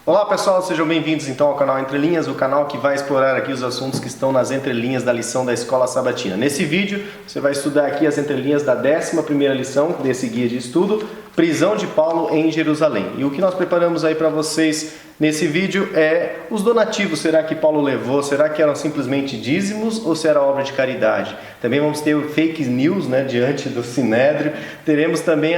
Olá pessoal, sejam bem-vindos então ao canal Entre Linhas, o canal que vai explorar aqui os assuntos que estão nas entrelinhas da lição da Escola Sabatina. Nesse vídeo você vai estudar aqui as entrelinhas da 11ª lição desse guia de estudo, Prisão de Paulo em Jerusalém. E o que nós preparamos aí para vocês nesse vídeo é os donativos. Será que Paulo levou? Será que eram simplesmente dízimos ou se era obra de caridade? Também vamos ter o fake news, né, diante do Sinédrio. Teremos também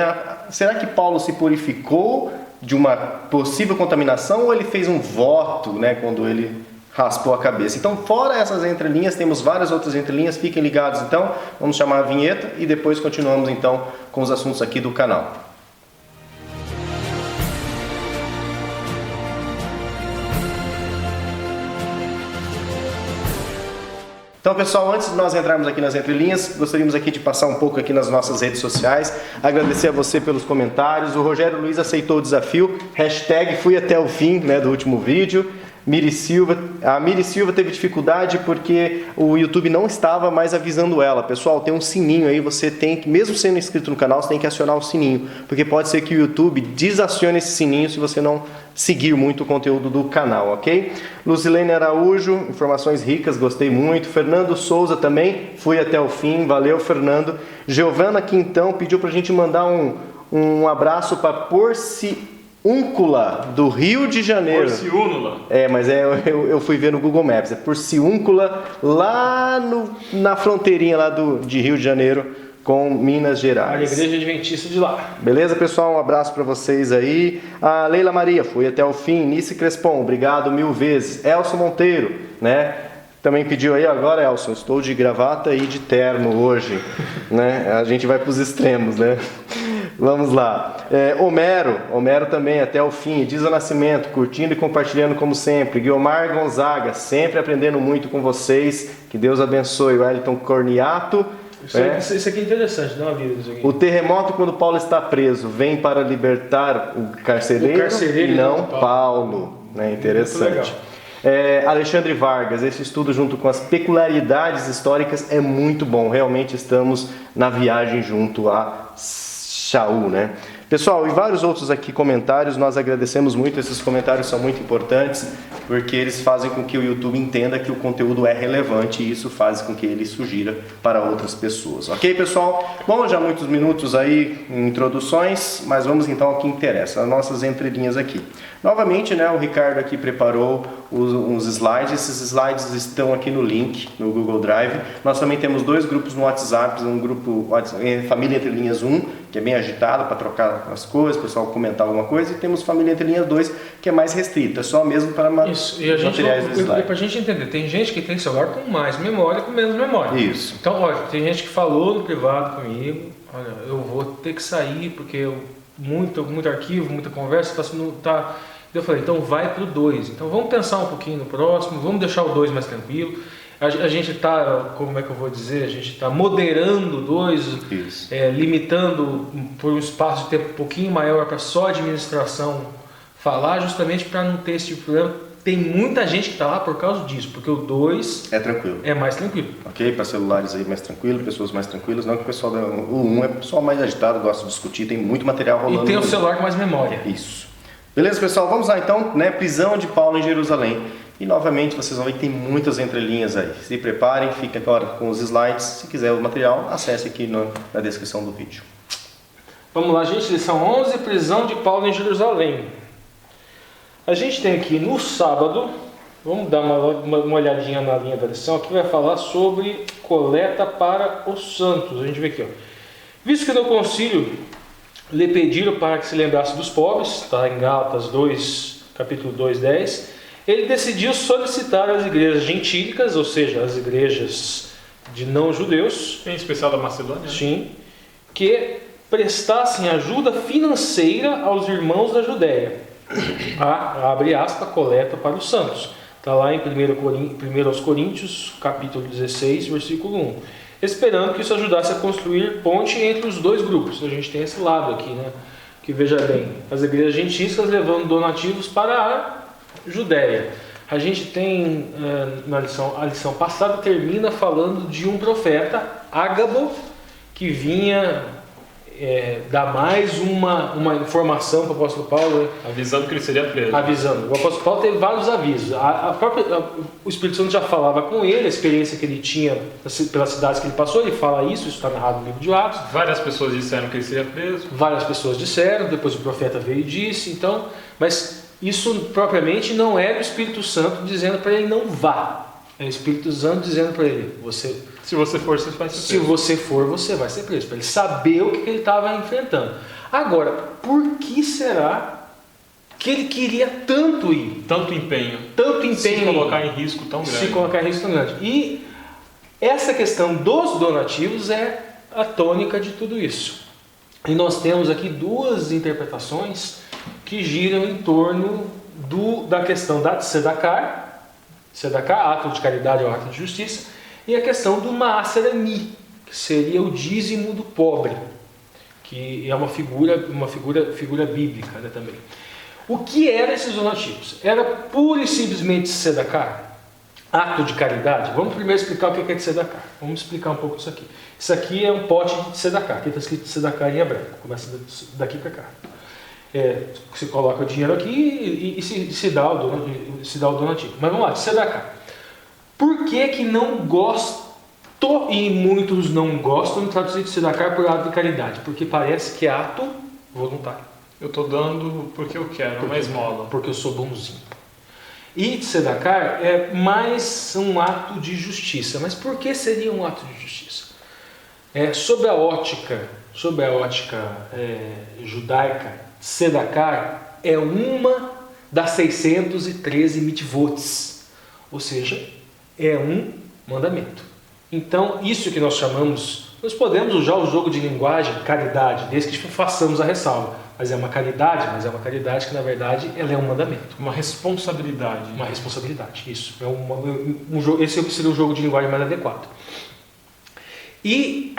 será que Paulo se purificou de uma possível contaminação ou ele fez um voto, né, quando ele raspou a cabeça? Então, fora essas entrelinhas, temos várias outras entrelinhas, fiquem ligados então, vamos chamar a vinheta e depois continuamos então com os assuntos aqui do canal. Então pessoal, antes de nós entrarmos aqui nas entrelinhas, gostaríamos aqui de passar um pouco aqui nas nossas redes sociais, agradecer a você pelos comentários. O Rogério Luiz aceitou o desafio, hashtag fui até o fim, né, do último vídeo. A Miri Silva teve dificuldade porque o YouTube não estava mais avisando ela. Pessoal, tem um sininho aí, você tem que, mesmo sendo inscrito no canal, você tem que acionar o sininho, porque pode ser que o YouTube desacione esse sininho se você não seguir muito o conteúdo do canal, ok? Lucilene Araújo, informações ricas, gostei muito. Fernando Souza também, fui até o fim, valeu Fernando. Giovana Quintão pediu pra gente mandar um abraço para Porciúncula, do Rio de Janeiro. Porciúncula. Mas eu fui ver no Google Maps. É Porciúncula, lá na fronteirinha lá de Rio de Janeiro com Minas Gerais. A Igreja Adventista de lá. Beleza, pessoal? Um abraço para vocês aí. A Leila Maria, fui até o fim. Nice Crespon, obrigado 1000 vezes. Elson Monteiro, né? Também pediu aí, agora Elson, estou de gravata e de terno hoje, né? A gente vai para os extremos, né? Vamos lá. Homero também, até o fim. Edisa Nascimento, curtindo e compartilhando como sempre. Guilmar Gonzaga, sempre aprendendo muito com vocês. Que Deus abençoe. Wellington Corniato. Isso aqui é interessante, dá uma lida isso aqui. O terremoto, quando Paulo está preso, vem para libertar o carcereiro e não Paulo. Né? Interessante. Alexandre Vargas, esse estudo junto com as peculiaridades históricas é muito bom. Realmente estamos na viagem junto a Shaul, né? Pessoal, e vários outros aqui comentários, nós agradecemos muito, esses comentários são muito importantes, porque eles fazem com que o YouTube entenda que o conteúdo é relevante e isso faz com que ele sugira para outras pessoas. Ok, pessoal? Bom, já muitos minutos aí em introduções, mas vamos então ao que interessa, as nossas entrelinhas aqui. Novamente, né, o Ricardo aqui preparou uns slides, esses slides estão aqui no link, no Google Drive. Nós também temos dois grupos no WhatsApp, um grupo Família Entre Linhas 1, que é bem agitado para trocar as coisas, o pessoal comentar alguma coisa, e temos Família Entre Linhas 2, que é mais restrito, é só mesmo para materiais do slide. Para a gente entender, tem gente que tem celular com mais memória, com menos memória. Isso. Então, olha, tem gente que falou no privado comigo, olha, eu vou ter que sair porque muito arquivo, muita conversa, tá. Eu falei, então vai para o 2. Então vamos pensar um pouquinho no próximo, vamos deixar o 2 mais tranquilo. A gente está, como é que eu vou dizer, a gente está moderando o 2, limitando por um espaço de tempo um pouquinho maior para só a administração falar, justamente para não ter esse tipo de problema. Tem muita gente que está lá por causa disso, porque o 2 é tranquilo. É mais tranquilo. Ok, para celulares aí mais tranquilo, pessoas mais tranquilas, não que o pessoal o 1 é o pessoal mais agitado, gosta de discutir, tem muito material rolando. E tem o celular com mais memória. Isso. Beleza, pessoal? Vamos lá então, né? Prisão de Paulo em Jerusalém. E novamente vocês vão ver que tem muitas entrelinhas aí. Se preparem, fiquem agora com os slides. Se quiser o material, acesse aqui na descrição do vídeo. Vamos lá, gente. Lição 11, prisão de Paulo em Jerusalém. A gente tem aqui no sábado, vamos dar uma olhadinha na linha da lição, aqui vai falar sobre coleta para os santos. A gente vê aqui, ó. Visto que no concílio lhe pediram para que se lembrasse dos pobres, está em Gálatas 2, capítulo 2, 10, ele decidiu solicitar às igrejas gentílicas, ou seja, as igrejas de não-judeus, em especial da Macedônia, sim, que prestassem ajuda financeira aos irmãos da Judéia, abre aspas, coleta para os santos. Está lá em 1 aos Coríntios, capítulo 16, versículo 1. Esperando que isso ajudasse a construir ponte entre os dois grupos. A gente tem esse lado aqui, né? Que veja bem, as igrejas gentílicas levando donativos para a Judéia. A gente tem, a lição passada termina falando de um profeta, Ágabo, que vinha dar mais uma informação para o apóstolo Paulo. Avisando que ele seria preso. Avisando. O apóstolo Paulo teve vários avisos. O Espírito Santo já falava com ele, a experiência que ele tinha pelas cidades que ele passou, ele fala isso está narrado no livro de Atos. Várias pessoas disseram que ele seria preso. Várias pessoas disseram, depois o profeta veio e disse, então, mas isso propriamente não era o Espírito Santo dizendo para ele não vá. É o Espírito Santo dizendo para ele, se você for, você vai ser preso. Se você for, você vai ser preso. Para ele saber o que ele estava enfrentando. Agora, por que será que ele queria tanto ir? Tanto empenho. Se colocar em risco tão grande. Se colocar em risco tão grande. E essa questão dos donativos é a tônica de tudo isso. E nós temos aqui duas interpretações que giram em torno da questão da tzedakah, ato de caridade ou ato de justiça, e a questão do maaser ani, que seria o dízimo do pobre, que é uma figura bíblica, né, também. O que eram esses donativos? Era pura e simplesmente tzedakah, ato de caridade? Vamos primeiro explicar o que é tzedakah. Vamos explicar um pouco isso aqui. Isso aqui é um pote de tzedakah. Aqui está escrito tzedakah em hebraico. Começa daqui para cá. Você coloca o dinheiro aqui e se dá o donativo. Mas vamos lá, tzedakah. Por que não gosto, e muitos não gostam de traduzir tzedakah por ato de caridade? Porque parece que é ato voluntário. Eu estou dando porque eu quero, uma esmola. Porque eu sou bonzinho. E tzedakah é mais um ato de justiça. Mas por que seria um ato de justiça? Sob a ótica judaica, tzedakah é uma das 613 mitzvot, ou seja, é um mandamento. Então, isso que nós chamamos, nós podemos usar o jogo de linguagem, caridade, desde que façamos a ressalva, mas é uma caridade que na verdade ela é um mandamento. Uma responsabilidade. Uma responsabilidade, isso. Esse seria o jogo de linguagem mais adequado. E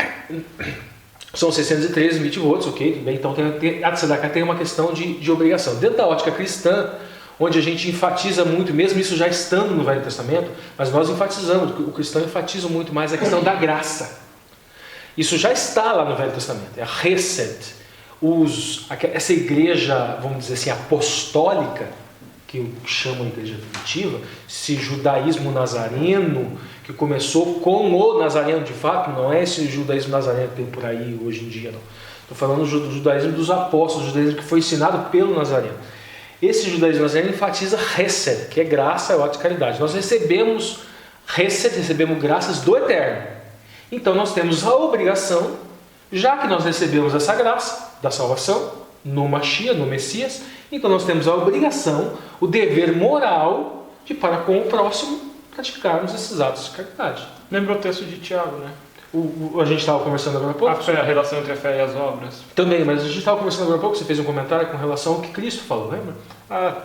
são 613 mitzvot, ok? Bem, então a tzedakah tem uma questão de obrigação. Dentro da ótica cristã, onde a gente enfatiza muito, mesmo isso já estando no Velho Testamento, mas nós enfatizamos, o cristão enfatiza muito mais a questão da graça. Isso já está lá no Velho Testamento, é a Hesed. Essa igreja, vamos dizer assim, apostólica, que chamam de igreja primitiva, esse judaísmo nazareno, que começou com o nazareno de fato, não é esse judaísmo nazareno que tem por aí hoje em dia, não. Estou falando do judaísmo dos apóstolos, o judaísmo que foi ensinado pelo nazareno. Esse judaísmo nazareno enfatiza Hesed, que é graça, é o ato de caridade. Nós recebemos Hesed, recebemos graças do Eterno. Então nós temos a obrigação, já que nós recebemos essa graça da salvação, no Mashiach, no Messias, então nós temos a obrigação, o dever moral de para com o próximo praticarmos esses atos de caridade. Lembra o texto de Tiago, né? A gente estava conversando agora há pouco. A relação entre a fé e as obras. Também, mas a gente estava conversando agora há pouco, você fez um comentário com relação ao que Cristo falou, lembra?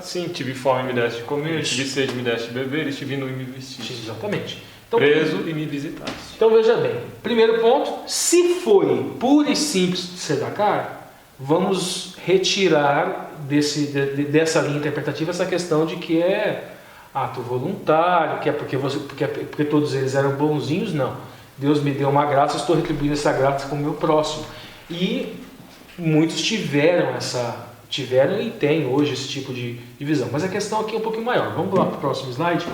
Sim, tive fome e me deste de comer, tive sede e me deste de beber, estive nu e me vestiste. Exatamente. Então, preso e me visitaste. Então veja bem, primeiro ponto, se foi puro e simples tzedakah, vamos retirar dessa linha interpretativa essa questão de que é ato voluntário, que é porque todos eles eram bonzinhos, não. Deus me deu uma graça, estou retribuindo essa graça com o meu próximo. E muitos tiveram e têm hoje esse tipo de visão. Mas a questão aqui é um pouquinho maior. Vamos lá para o próximo slide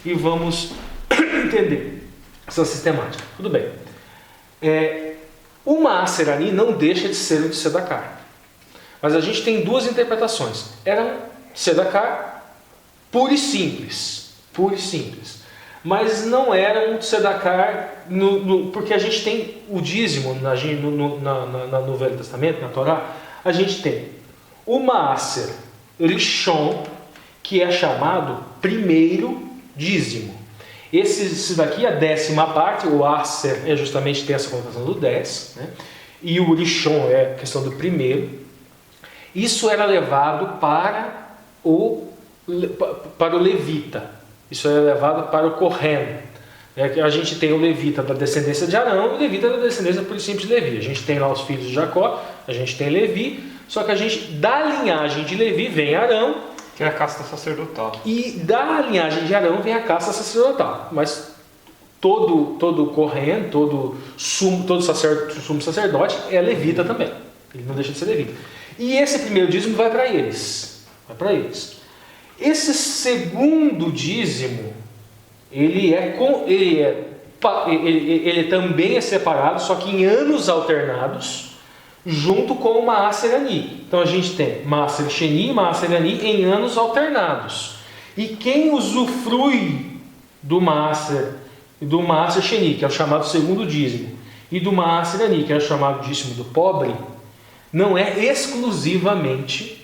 e vamos entender essa sistemática. Tudo bem. O maaser ani não deixa de ser um tzedakah. Mas a gente tem duas interpretações. Era um tzedakah puro e simples. Mas não era um tzedakah, porque a gente tem o dízimo no Velho Testamento, na Torá, a gente tem o maaser rishon, que é chamado primeiro dízimo. Esse daqui é a 10ª parte, o aser é justamente tem essa conotação do 10, né? E o rishon é a questão do primeiro. Isso era levado para o levita. Isso é levado para o Kohen. A gente tem o levita da descendência de Arão e o levita da descendência por simples de Levi. A gente tem lá os filhos de Jacó, a gente tem Levi, só que da linhagem de Levi vem Arão, que é a casta sacerdotal. E da linhagem de Arão vem a casta sacerdotal. Mas todo Kohen, todo sumo sacerdote é levita também. Ele não deixa de ser levita. E esse primeiro dízimo vai para eles. Esse segundo dízimo, ele também é separado, só que em anos alternados, junto com o Maaser Ani. Então a gente tem Maaser Sheni e Maaser Ani em anos alternados. E quem usufrui do Maaser Sheni, que é o chamado segundo dízimo, e do Maaser Ani, que é o chamado dízimo do pobre, não é exclusivamente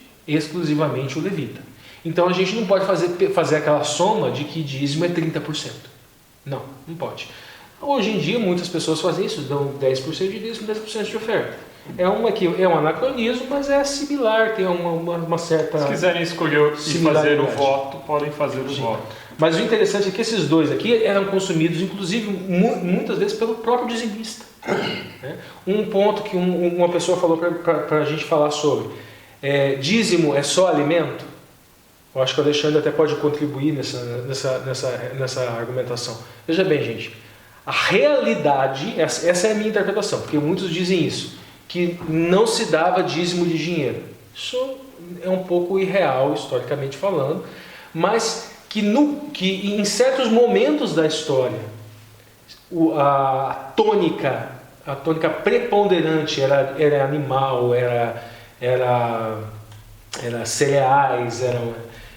o levita. Então a gente não pode fazer aquela soma de que dízimo é 30%. Não pode. Hoje em dia muitas pessoas fazem isso, dão 10% de dízimo, 10% de oferta. É um anacronismo, mas é similar, tem uma certa... Se quiserem escolher e fazer o voto, podem fazer o voto. Mas o interessante é que esses dois aqui eram consumidos, inclusive, muitas vezes pelo próprio dizimista. Um ponto que uma pessoa falou para a gente falar sobre, dízimo é só alimento? Eu acho que o Alexandre até pode contribuir nessa argumentação. Veja bem, gente, a realidade, essa é a minha interpretação, porque muitos dizem isso, que não se dava dízimo de dinheiro. Isso é um pouco irreal, historicamente falando, mas que em certos momentos da história, a tônica preponderante era animal, era cereais,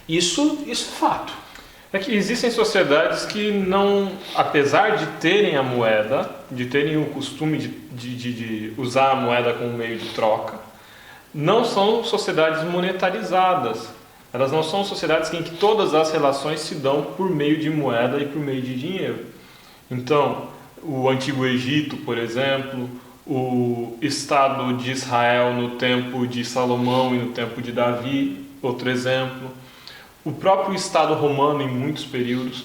isso é fato. É que existem sociedades que não, apesar de terem a moeda, de terem o costume de usar a moeda como meio de troca, não são sociedades monetarizadas. Elas não são sociedades em que todas as relações se dão por meio de moeda e por meio de dinheiro. Então, o Antigo Egito, por exemplo, o Estado de Israel no tempo de Salomão e no tempo de Davi, outro exemplo. O próprio Estado romano, em muitos períodos,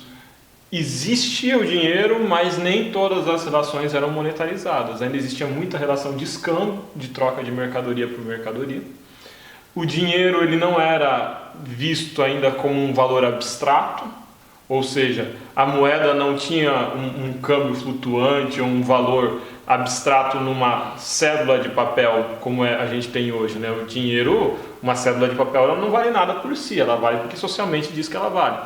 existia o dinheiro, mas nem todas as relações eram monetarizadas. Ainda existia muita relação de escambo, de troca de mercadoria por mercadoria. O dinheiro ele não era visto ainda como um valor abstrato, ou seja, a moeda não tinha um câmbio flutuante ou um valor abstrato numa cédula de papel como a gente tem hoje, né? O dinheiro, uma cédula de papel, ela não vale nada por si, ela vale porque socialmente diz que ela vale.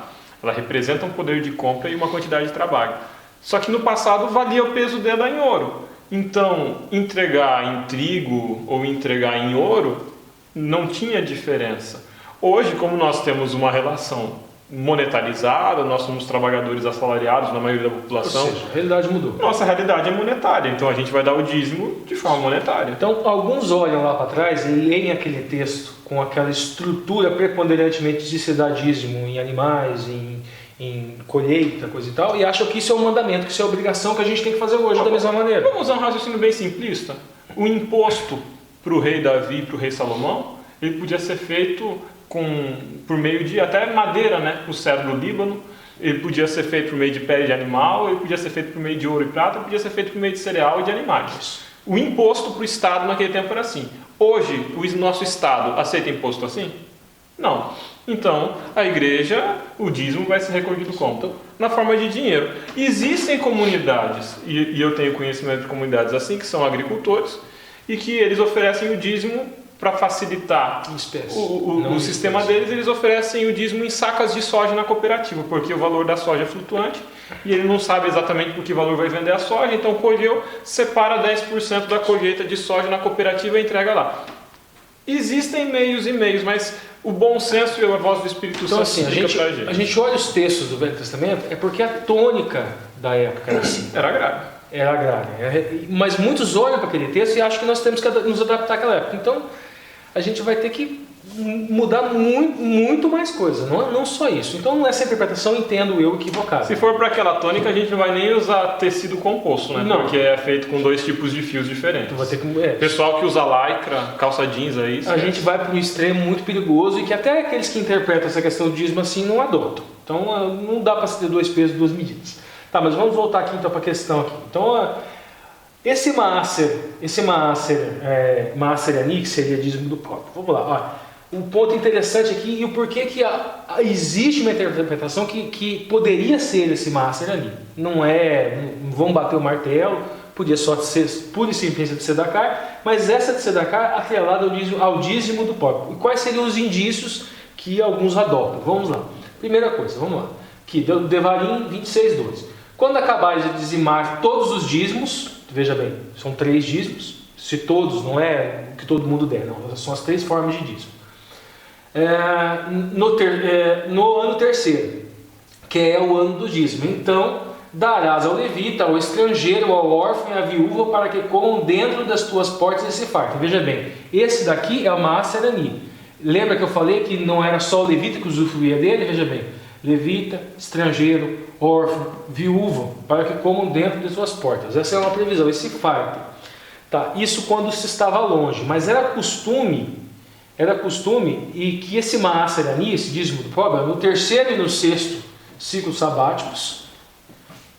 Ela representa um poder de compra e uma quantidade de trabalho. Só que no passado valia o peso dela em ouro. Então, entregar em trigo ou entregar em ouro não tinha diferença. Hoje, como nós temos uma relação monetarizada, nós somos trabalhadores assalariados na maioria da população. Ou seja, a realidade mudou. Nossa realidade é monetária, então a gente vai dar o dízimo de forma monetária. Então, alguns olham lá para trás e leem aquele texto com aquela estrutura preponderantemente de se dar dízimo em animais, em colheita, coisa e tal, e acham que isso é um mandamento, que isso é obrigação que a gente tem que fazer hoje da mesma maneira. Vamos usar um raciocínio bem simplista. O imposto para o rei Davi e para o rei Salomão, ele podia ser feito por meio de até madeira, né? O cedro do Líbano, ele podia ser feito por meio de pele de animal, ele podia ser feito por meio de ouro e prata, ele podia ser feito por meio de cereal e de animais. O imposto para o Estado naquele tempo era assim. Hoje, o nosso Estado aceita imposto assim? Não. Então, a igreja, o dízimo vai ser recolhido como? Na forma de dinheiro. Existem comunidades, e eu tenho conhecimento de comunidades assim, que são agricultores, e que eles oferecem o dízimo para facilitar o sistema deles, eles oferecem o dízimo em sacas de soja na cooperativa, porque o valor da soja é flutuante e ele não sabe exatamente por que valor vai vender a soja, então colheu, separa 10% da colheita de soja na cooperativa e entrega lá. Existem meios e meios, mas o bom senso e a voz do Espírito Santo explica pra gente. A gente olha os textos do Velho Testamento, é porque a tônica da época era assim. Era agrária. Era agrária. Mas muitos olham para aquele texto e acham que nós temos que nos adaptar àquela época. Então, a gente vai ter que mudar muito mais coisa, não só isso. Então, essa interpretação entendo eu equivocada. Se for para aquela tônica, a gente não vai nem usar tecido composto, né? Não. Porque é feito com 2 tipos de fios diferentes. Vai ter que, Pessoal que usa lycra, calça jeans aí. A gente vai para um extremo muito perigoso e que até aqueles que interpretam essa questão do dízimo assim não adotam. Então, não dá para se ter 2 pesos, 2 medidas. Tá, mas vamos voltar aqui então para a questão aqui. Então, esse Maaser Ani, que seria dízimo do pobre. Vamos lá. O ponto interessante aqui e o porquê que existe uma interpretação que poderia ser esse Maaser Ani. Não vamos bater o martelo, podia só ser pura e simples de Tzedaká, mas essa Tzedaká atrelada ao dízimo do pobre. E quais seriam os indícios que alguns adotam? Vamos lá. Primeira coisa, vamos lá. Aqui, Devarim 26:12. Quando acabares de dizimar todos os dízimos, veja bem, são 3 dízimos, se todos, não é o que todo mundo der, não, são as 3 formas de dízimo. No ano terceiro, que é o ano do dízimo, então darás ao levita, ao estrangeiro, ao órfão e à viúva para que comam dentro das tuas portas e se fartem. Veja bem, esse daqui é o Maaser Ani. Lembra que eu falei que não era só o levita que usufruía dele? Veja bem, levita, estrangeiro, órfão, viúva, para que comam dentro de suas portas. Essa é uma previsão, esse fartem. Tá, isso quando se estava longe, mas era costume e que esse Maaser Ani, esse dízimo do pobre, no terceiro e no sexto ciclos sabáticos,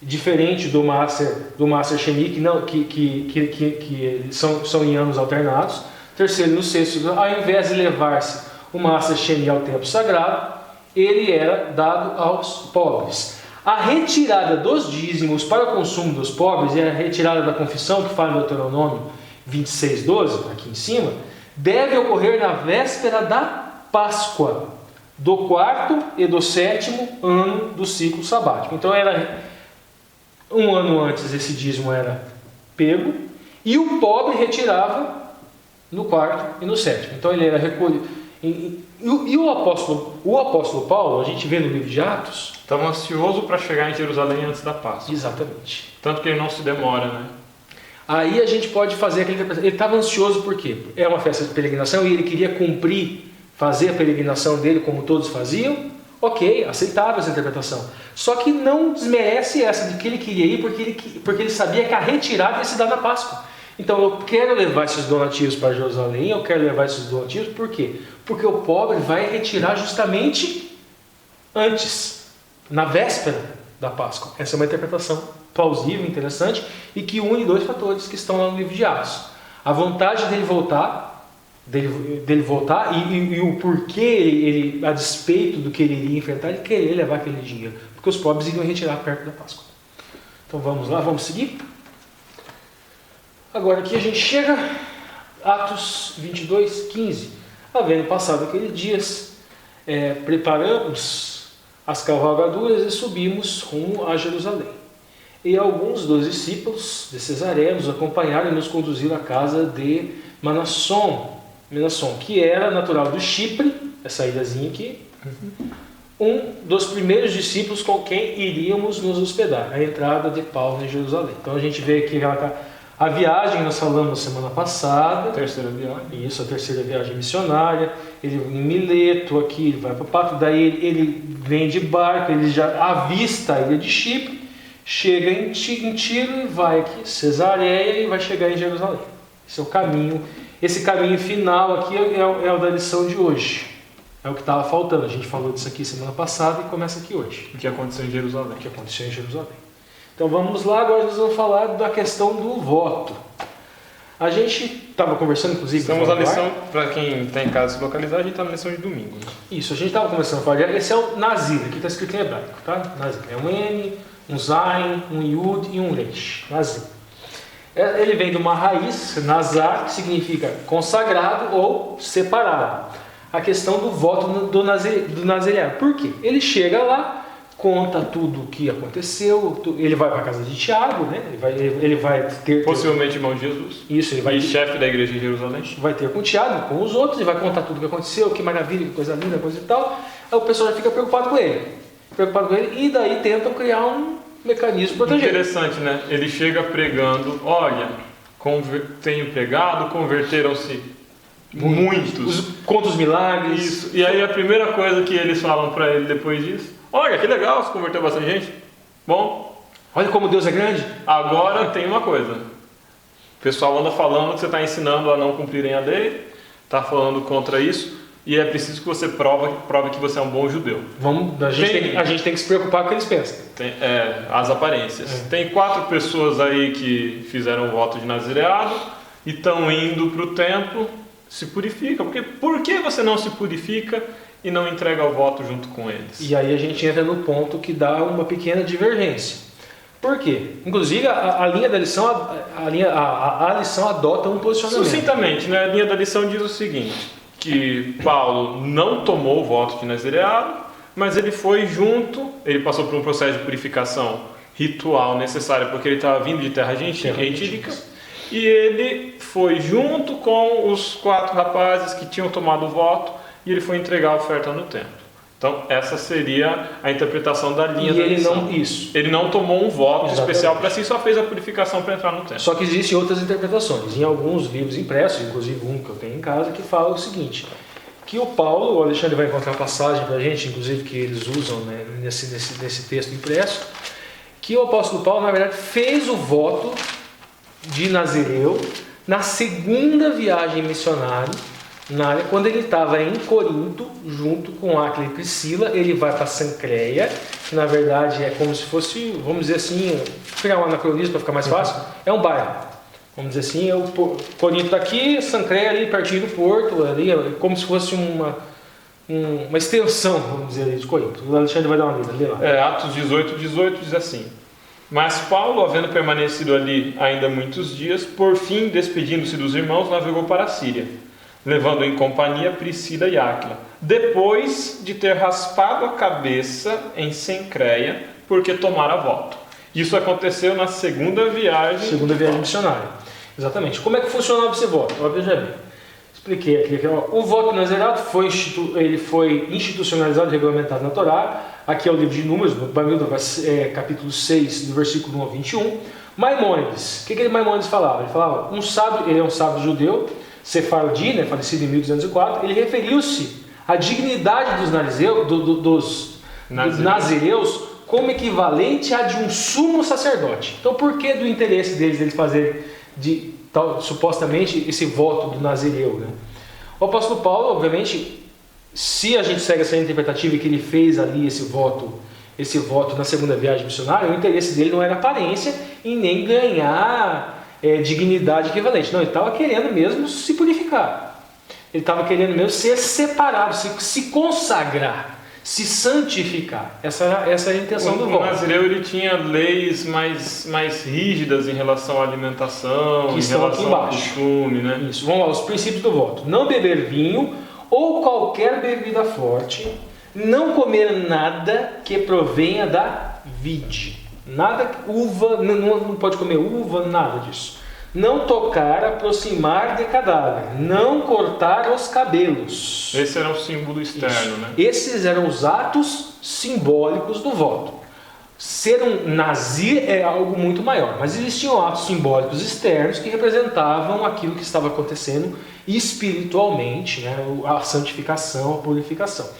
diferente do Maaser Sheni, que são em anos alternados, terceiro e no sexto, ao invés de levar-se o Maaser Sheni ao templo sagrado, ele era dado aos pobres. A retirada dos dízimos para o consumo dos pobres e a retirada da confissão, que fala no Deuteronômio 26:12, aqui em cima, deve ocorrer na véspera da Páscoa, do 4º e do 7º ano do ciclo sabático. Então, era um ano antes, esse dízimo era pego, e o pobre retirava no 4º e no 7º. Então, ele era recolhido. E o apóstolo Paulo, a gente vê no livro de Atos, estava ansioso para chegar em Jerusalém antes da Páscoa. Exatamente. Tanto que ele não se demora, né? Aí a gente pode fazer aquela interpretação. Ele estava ansioso por quê? É uma festa de peregrinação e ele queria fazer a peregrinação dele como todos faziam. Ok, aceitável essa interpretação. Só que não desmerece essa de que ele queria ir porque ele sabia que a retirada ia se dar na Páscoa. Então eu quero levar esses donativos para Jerusalém, eu quero levar esses donativos, por quê? Porque o pobre vai retirar justamente antes, na véspera da Páscoa. Essa é uma interpretação plausível, interessante, e que une 2 fatores que estão lá no livro de Atos. A vontade dele voltar e o porquê ele, a despeito do que ele iria enfrentar, ele querer levar aquele dinheiro, porque os pobres iriam retirar perto da Páscoa. Então vamos lá, vamos seguir? Agora aqui a gente chega, Atos 22:15. Havendo passado aqueles dias, preparamos as cavalgaduras e subimos rumo a Jerusalém. E alguns dos discípulos de Cesareia nos acompanharam e nos conduziram à casa de Menasson, que era natural do Chipre, essa ilhazinha aqui, um dos primeiros discípulos com quem iríamos nos hospedar, a entrada de Paulo em Jerusalém. Então a gente vê aqui a viagem, nós falamos na semana passada. Terceira viagem. Isso, a terceira viagem missionária. Ele em Mileto, aqui, ele vai para o Pato, daí ele vem de barco, ele já avista a ilha de Chipre, chega em Tiro e vai aqui, Cesareia, e vai chegar em Jerusalém. Esse é o caminho. Esse caminho final aqui é o da lição de hoje. É o que estava faltando. A gente falou disso aqui semana passada e começa aqui hoje. O que aconteceu em Jerusalém. O que aconteceu em Jerusalém. Então vamos lá, agora nós vamos falar da questão do voto. A gente estava conversando, inclusive... Estamos na lição, para quem está em casa se localizar, a gente está na lição de domingo. Né? Isso, a gente estava conversando a falar, esse é o Nazir, aqui está escrito em hebraico, tá? Nazir, é um N, um Zain, um Yud e um Resh, Nazir. Ele vem de uma raiz, Nazar, que significa consagrado ou separado. A questão do voto do Nazireano. Por quê? Ele chega lá, conta tudo o que aconteceu, ele vai para a casa de Tiago, né? Ele vai ter... Possivelmente irmão de Jesus. Isso, ele vai... E chefe da igreja em Jerusalém. Vai ter com Tiago, com os outros, e vai contar tudo o que aconteceu, que maravilha, que coisa linda, coisa e tal. Aí o pessoal já fica preocupado com ele. E daí tentam criar um mecanismo para proteger. Interessante, né? Ele chega pregando, olha, tenho pregado, converteram-se muitos. Conta os milagres. Isso. E aí a primeira coisa que eles falam para ele depois disso, olha, que legal, se converteu bastante gente. Bom, olha como Deus é grande. Agora tem uma coisa. O pessoal anda falando que você está ensinando a não cumprirem a lei, está falando contra isso, e é preciso que você prove que você é um bom judeu. A gente tem que se preocupar com o que eles pensam. As aparências. Tem 4 pessoas aí que fizeram o voto de nazireado e estão indo para o templo, se purificam. Por que você não se purifica e não entrega o voto junto com eles? E aí a gente entra no ponto que dá uma pequena divergência. Por quê? Inclusive, a linha da lição, a lição adota um posicionamento. Sucintamente, né? A linha da lição diz o seguinte, que Paulo não tomou o voto de nazireado, mas ele foi junto, ele passou por um processo de purificação ritual necessário, porque ele estava vindo de terra gentílica, e ele foi junto com os 4 rapazes que tinham tomado o voto, e ele foi entregar a oferta no templo. Então, essa seria a interpretação da linha da lição. Ele não tomou um voto especial para si, só fez a purificação para entrar no templo. Só que existem outras interpretações. Em alguns livros impressos, inclusive um que eu tenho em casa, que fala o seguinte, que o Alexandre vai encontrar passagem para a gente, inclusive que eles usam, né, nesse texto impresso, que o apóstolo Paulo, na verdade, fez o voto de Nazireu na segunda viagem missionária, quando ele estava em Corinto, junto com Áquila e Priscila. Ele vai para Sancreia, que na verdade é como se fosse, vamos dizer assim, criar um anacronismo para ficar mais fácil, é um bairro. Vamos dizer assim, Corinto está aqui, Sancreia ali pertinho do porto, ali, é como se fosse uma extensão, vamos dizer, de Corinto. O Alexandre vai dar uma lida lá. Atos 18 diz assim: mas Paulo, havendo permanecido ali ainda muitos dias, por fim, despedindo-se dos irmãos, navegou para a Síria, levando em companhia Priscila e Áquila, depois de ter raspado a cabeça em Cencreia, porque tomara voto. Isso aconteceu na segunda viagem missionária. Exatamente. Como é que funcionava esse voto? Veja bem. Expliquei aqui. O voto nazirado ele foi institucionalizado e regulamentado na Torá. Aqui é o livro de Números, capítulo 6, do versículo 1 ao 21. Maimônides. O que Maimônides falava? Ele falava, ele é um sábio judeu, Sefardi, né, falecido em 1204, ele referiu-se à dignidade dos nazireus como equivalente à de um sumo sacerdote. Então, por que do interesse deles fazerem supostamente esse voto do nazireu? Né? O apóstolo Paulo, obviamente, se a gente segue essa interpretativa e que ele fez ali esse voto na segunda viagem missionária, o interesse dele não era aparência e nem ganhar dignidade equivalente. Não, ele estava querendo mesmo se purificar. Ele estava querendo mesmo ser separado, se consagrar, se santificar. Essa é a intenção do voto. O nazireu ele tinha leis mais rígidas em relação à alimentação, que em relação ao costume, né? Isso. Vamos lá, os princípios do voto. Não beber vinho ou qualquer bebida forte, não comer nada que provenha da vide. Nada, uva, não pode comer uva, nada disso. Não tocar, aproximar de cadáver. Não cortar os cabelos. Esse era o símbolo externo, né? Esses eram os atos simbólicos do voto. Ser um nazir é algo muito maior, mas existiam atos simbólicos externos que representavam aquilo que estava acontecendo espiritualmente, né? A santificação, a purificação.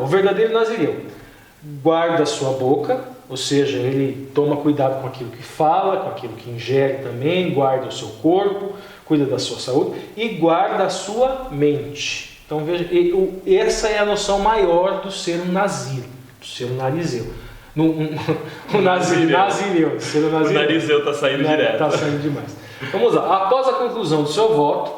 O verdadeiro nazireu guarda a sua boca, ou seja, ele toma cuidado com aquilo que fala, com aquilo que ingere também, guarda o seu corpo, cuida da sua saúde e guarda a sua mente. Então veja, essa é a noção maior do ser um nazir, do ser um narizeu. O narizeu está saindo direto. Está saindo demais. Vamos lá. Após a conclusão do seu voto,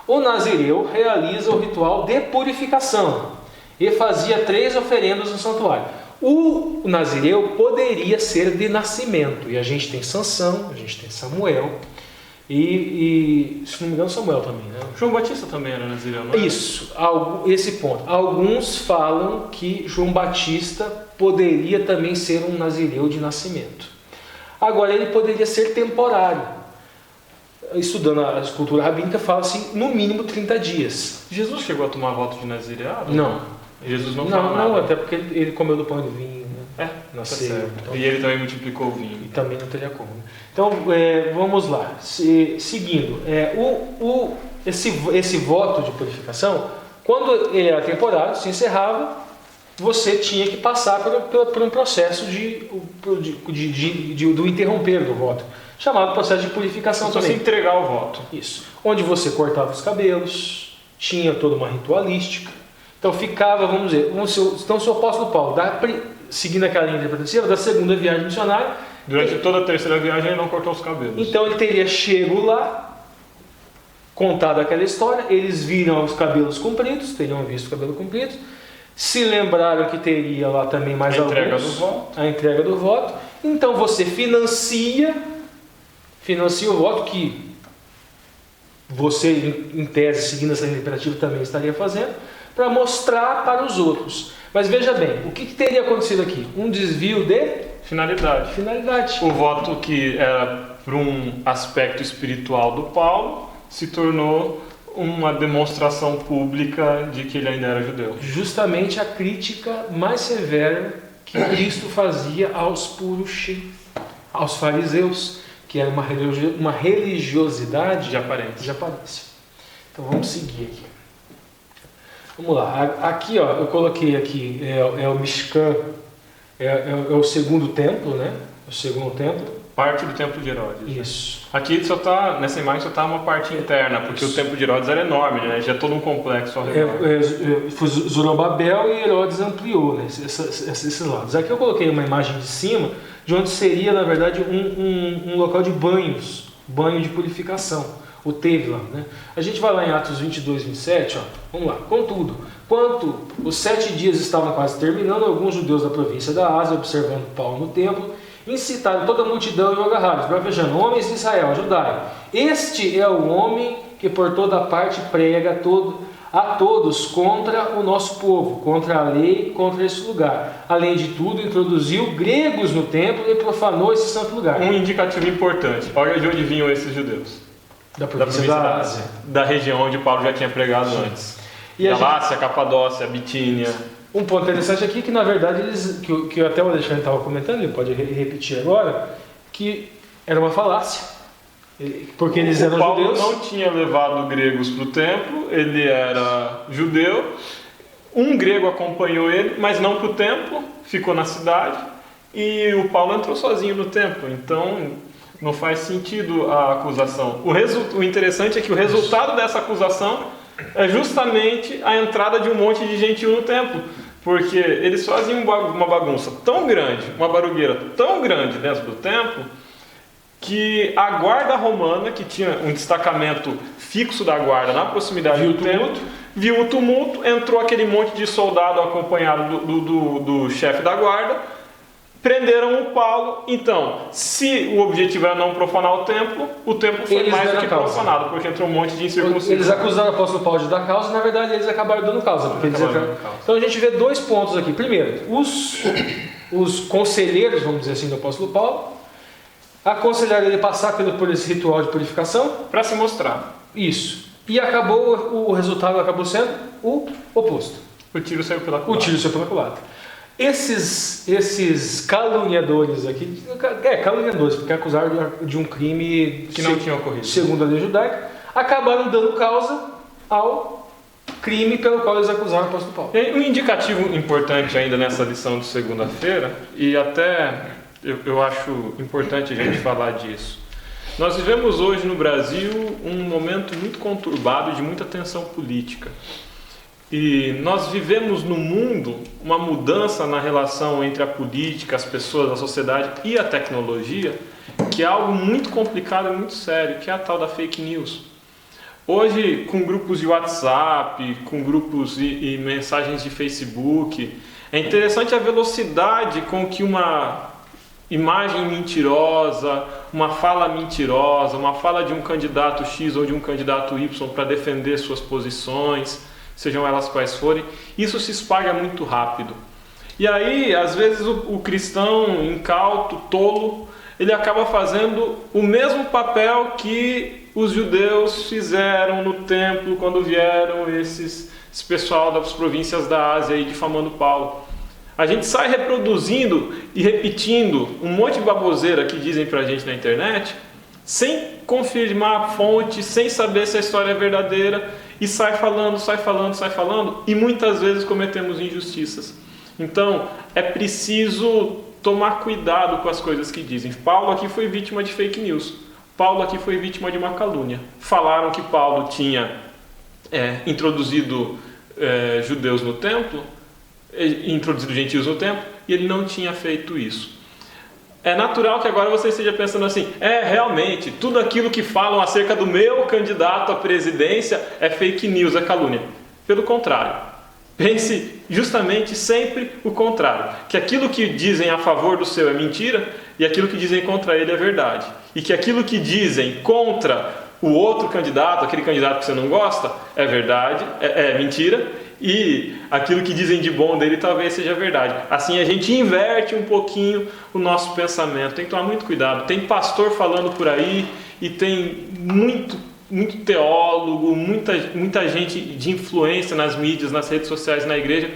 o nazireu realiza o ritual de purificação e fazia 3 oferendas no santuário. O nazireu poderia ser de nascimento, e a gente tem Sansão, a gente tem Samuel, e se não me engano Samuel também, né? João Batista também era nazireu, não é? Isso, esse ponto. Alguns falam que João Batista poderia também ser um nazireu de nascimento. Agora, ele poderia ser temporário. Estudando a escultura rabínica, fala-se no mínimo 30 dias. Jesus chegou a tomar voto de nazireado? Não. Jesus não fala nada. Não, até porque ele comeu do pão e do vinho, né? Nasceu. Então, e ele também multiplicou o vinho. E também não teria como. Então, vamos lá. Seguindo, esse voto de purificação, quando ele era temporário, se encerrava, você tinha que passar por um processo do interromper do voto, chamado processo de purificação também. Você entregar o voto. Isso. Onde você cortava os cabelos, tinha toda uma ritualística. Então ficava, vamos dizer, então se o apóstolo Paulo, seguindo aquela linha interpretativa, da segunda viagem missionária... Durante toda a terceira viagem ele não cortou os cabelos. Então ele teria chego lá, contado aquela história, eles viram os cabelos compridos, teriam visto os cabelos compridos, se lembraram que teria lá também mais a entrega do voto. A entrega do voto, Então você financia o voto que você, em tese, seguindo essa imperativa, também estaria fazendo, para mostrar para os outros. Mas veja bem, o que teria acontecido aqui? Um desvio de finalidade. O voto que era para um aspecto espiritual do Paulo se tornou uma demonstração pública de que ele ainda era judeu. Justamente a crítica mais severa que Cristo fazia aos purushim, aos fariseus, que era uma religiosidade de aparência. Então vamos seguir aqui. Vamos lá. Aqui, ó, eu coloquei aqui, é o Mishkan, é o segundo templo, né? O segundo templo. Parte do templo de Herodes. Isso. Aqui nessa imagem só está uma parte interna, porque o templo de Herodes era enorme, né? Já é todo um complexo ao redor. Foi Zorobabel e Herodes ampliou, né, esses lados. Aqui eu coloquei uma imagem de cima, de onde seria, na verdade, um local de banho de purificação, o Tevla, né? A gente vai lá em Atos 22, 27, ó, vamos lá. Contudo, quanto os 7 dias estavam quase terminando, alguns judeus da província da Ásia, observando Paulo no templo, incitaram toda a multidão e o agarraram, bravejando: homens de Israel, ajudai. Este é o homem que por toda parte prega a todos contra o nosso povo, contra a lei, contra esse lugar. Além de tudo, introduziu gregos no templo e profanou esse santo lugar. Um indicativo importante: olha de onde vinham esses judeus. Da província da Ásia. Da região onde Paulo já tinha pregado antes. Galácia, Capadócia, Bitínia. Um ponto interessante aqui que, na verdade, que até o Alexandre estava comentando, ele pode repetir agora, que era uma falácia. Porque eles eram judeus. Paulo não tinha levado gregos para o templo, ele era judeu. Um grego acompanhou ele, mas não para o templo, ficou na cidade. E o Paulo entrou sozinho no templo, então não faz sentido a acusação. O interessante é que o resultado dessa acusação é justamente a entrada de um monte de gentil no templo, porque eles faziam uma bagunça tão grande, uma barulheira tão grande dentro do templo, que a guarda romana, que tinha um destacamento fixo da guarda na proximidade do templo, viu o tumulto, entrou aquele monte de soldado acompanhado do chefe da guarda, prenderam o Paulo. Então, se o objetivo era não profanar o templo foi mais do que profanado, porque entrou um monte de incircuncisos. Eles acusaram o apóstolo Paulo de dar causa, e na verdade eles acabaram dando causa. Então a gente vê 2 pontos aqui. Primeiro, os conselheiros, vamos dizer assim, do apóstolo Paulo, aconselharam ele passar por esse ritual de purificação para se mostrar. Isso. E o resultado acabou sendo o oposto. O tiro saiu pela culatra. Esses caluniadores aqui, caluniadores, porque acusaram de um crime que não tinha ocorrido, segundo a lei judaica, acabaram dando causa ao crime pelo qual eles acusaram o apóstolo Paulo. Um indicativo importante ainda nessa lição de segunda-feira, e até eu acho importante a gente falar disso. Nós vivemos hoje no Brasil um momento muito conturbado de muita tensão política. E nós vivemos no mundo uma mudança na relação entre a política, as pessoas, a sociedade e a tecnologia, que é algo muito complicado e muito sério, que é a tal da fake news. Hoje, com grupos de WhatsApp, com grupos e mensagens de Facebook, é interessante a velocidade com que uma imagem mentirosa, uma fala mentirosa, uma fala de um candidato X ou de um candidato Y para defender suas posições, sejam elas quais forem, isso se espalha muito rápido. E aí, às vezes, o cristão incauto, tolo, ele acaba fazendo o mesmo papel que os judeus fizeram no templo quando vieram esse pessoal das províncias da Ásia aí difamando Paulo. A gente sai reproduzindo e repetindo um monte de baboseira que dizem pra gente na internet, sem confirmar a fonte, sem saber se a história é verdadeira, e sai falando, e muitas vezes cometemos injustiças. Então, é preciso tomar cuidado com as coisas que dizem. Paulo aqui foi vítima de fake news. Paulo aqui foi vítima de uma calúnia. Falaram que Paulo tinha introduzido judeus no templo, introduzido gentios no templo, e ele não tinha feito isso. É natural que agora você esteja pensando assim, realmente, tudo aquilo que falam acerca do meu candidato à presidência é fake news, é calúnia. Pelo contrário, Pense justamente sempre o contrário. Que aquilo que dizem a favor do seu é mentira e aquilo que dizem contra ele é verdade. E que aquilo que dizem contra o outro candidato, aquele candidato que você não gosta, é verdade, é mentira. E aquilo que dizem de bom dele talvez seja verdade. Assim a gente inverte um pouquinho o nosso pensamento. Tem que tomar muito cuidado. Tem pastor falando por aí e tem muito teólogo, muita gente de influência nas mídias, nas redes sociais, na igreja,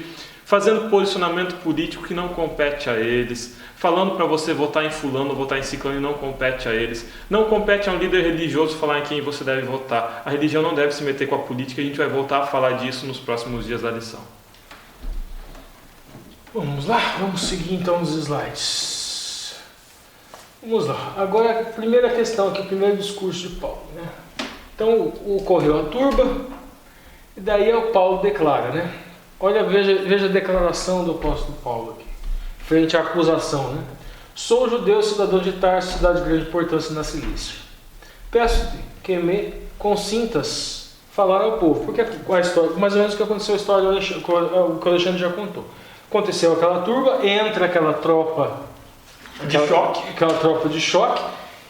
fazendo posicionamento político que não compete a eles, falando para você votar em fulano, votar em ciclano e não compete a eles. Não compete a um líder religioso falar em quem você deve votar. A religião não deve se meter com a política, a gente vai voltar a falar disso nos próximos dias da lição. Vamos lá, vamos seguir então nos slides. Vamos lá, agora a primeira questão aqui, o primeiro discurso de Paulo, né? Então ocorreu a turba, e daí o Paulo declara, né? Olha, veja a declaração do apóstolo Paulo aqui, frente à acusação, né? Sou judeu, cidadão de Tarso, cidade de grande importância na Cilícia. Peço-te que me consintas falar ao povo, porque a história, mais ou menos o que aconteceu, a história o que o Alexandre já contou. Aconteceu aquela turba, entra aquela tropa de choque,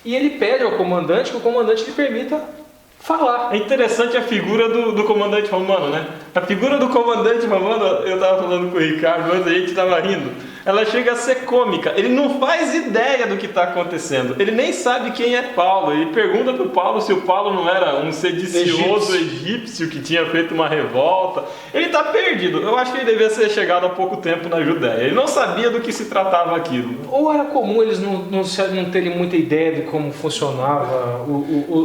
e ele pede ao comandante que o comandante lhe permita falar. É interessante a figura do comandante romano, né? A figura do comandante romano, eu estava falando com o Ricardo antes, a gente estava rindo, ela chega a ser cômica. Ele não faz ideia do que está acontecendo. Ele nem sabe quem é Paulo. Ele pergunta para o Paulo se o Paulo não era um sedicioso egípcio que tinha feito uma revolta. Ele está perdido. Eu acho que ele devia ser chegado há pouco tempo na Judéia. Ele não sabia do que se tratava aquilo. Ou era comum eles não terem muita ideia de como funcionava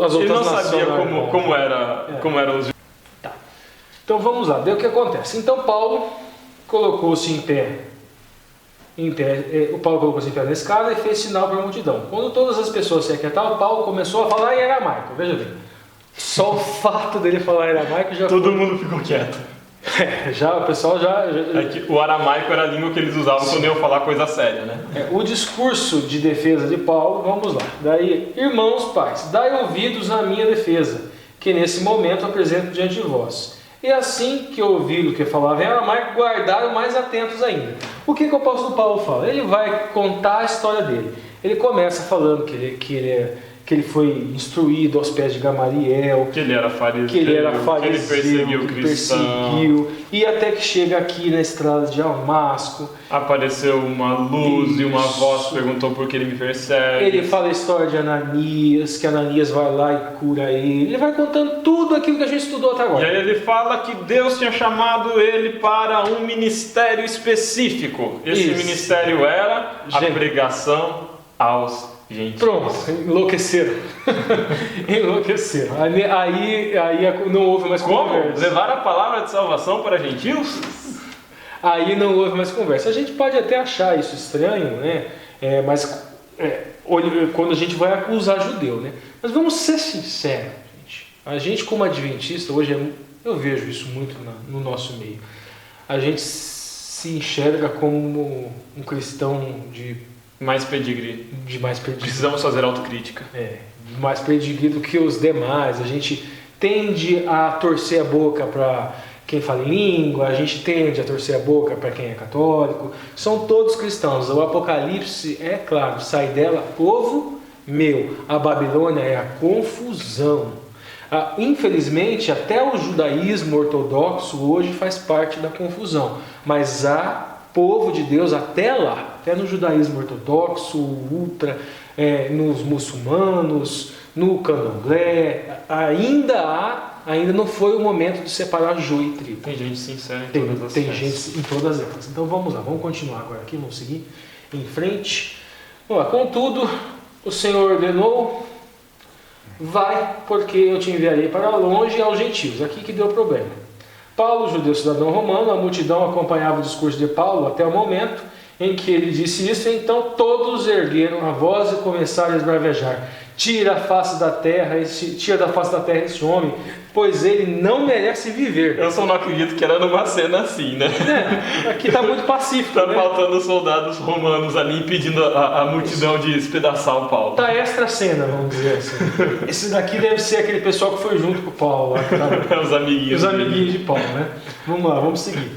as outras nações. Ele não sabia como eram os... Tá. Então vamos lá, daí o que acontece? Então Paulo colocou-se em pé. O Paulo colocou-se em pé na escada e fez sinal para a multidão. Quando todas as pessoas se aquietaram, Paulo começou a falar em aramaico. Veja bem, só o fato dele falar em aramaico já todo mundo ficou quieto. O pessoal já... É que o aramaico era a língua que eles usavam quando iam falar coisa séria, né? O discurso de defesa de Paulo, vamos lá. Daí, irmãos, pais, dai ouvidos à minha defesa, que nesse momento apresento diante de vós. E assim que ouviram o que falava em aramaico, guardaram mais atentos ainda. O que o apóstolo Paulo fala? Ele vai contar a história dele. Ele começa falando que ele foi instruído aos pés de Gamaliel, que ele era fariseu, que ele perseguiu o cristão, e até que chega aqui na estrada de Damasco. Apareceu uma luz e uma voz perguntou por que ele me persegue. Ele fala a história de Ananias, que Ananias vai lá e cura ele. Ele vai contando tudo aquilo que a gente estudou até agora. E aí ele fala que Deus tinha chamado ele para um ministério específico. Esse ministério era a pregação aos gentios. Pronto, enlouqueceram. Enlouqueceram. Aí não houve mais conversa. Como? Levar a palavra de salvação para gentios? Aí não houve mais conversa. A gente pode até achar isso estranho, né? Mas quando a gente vai acusar judeu, né? Mas vamos ser sinceros, gente. A gente como adventista, hoje eu vejo isso muito no nosso meio. A gente se enxerga como um cristão de mais pedigree. Precisamos fazer autocrítica. Mais pedigree do que os demais. A gente tende a torcer a boca para quem fala em língua, a gente tende a torcer a boca para quem é católico. São todos cristãos. O Apocalipse, é claro, sai dela, povo meu. A Babilônia é a confusão. Infelizmente, até o judaísmo ortodoxo hoje faz parte da confusão. Mas há povo de Deus até lá, até no judaísmo ortodoxo, ultra, nos muçulmanos, no candomblé, ainda não foi o momento de separar joio e trigo. Tem gente sincera em todas as Tem gente em todas elas. Então vamos lá, vamos continuar agora aqui, vamos seguir em frente. Vamos lá, contudo, o Senhor ordenou, vai, porque eu te enviarei para longe aos gentios. Aqui que deu problema. Paulo, judeu cidadão romano, a multidão acompanhava o discurso de Paulo até o momento em que ele disse isso, então todos ergueram a voz e começaram a esbravejar. Tira da face da terra esse homem, pois ele não merece viver. Eu só não acredito que era numa cena assim, né? Aqui está muito pacífico. Tá faltando soldados romanos ali impedindo a multidão de espedaçar o Paulo. Tá extra cena, vamos dizer assim. Esse daqui deve ser aquele pessoal que foi junto com o Paulo. Lá, Os amiguinhos. Os amiguinhos de Paulo, né? Vamos lá, vamos seguir.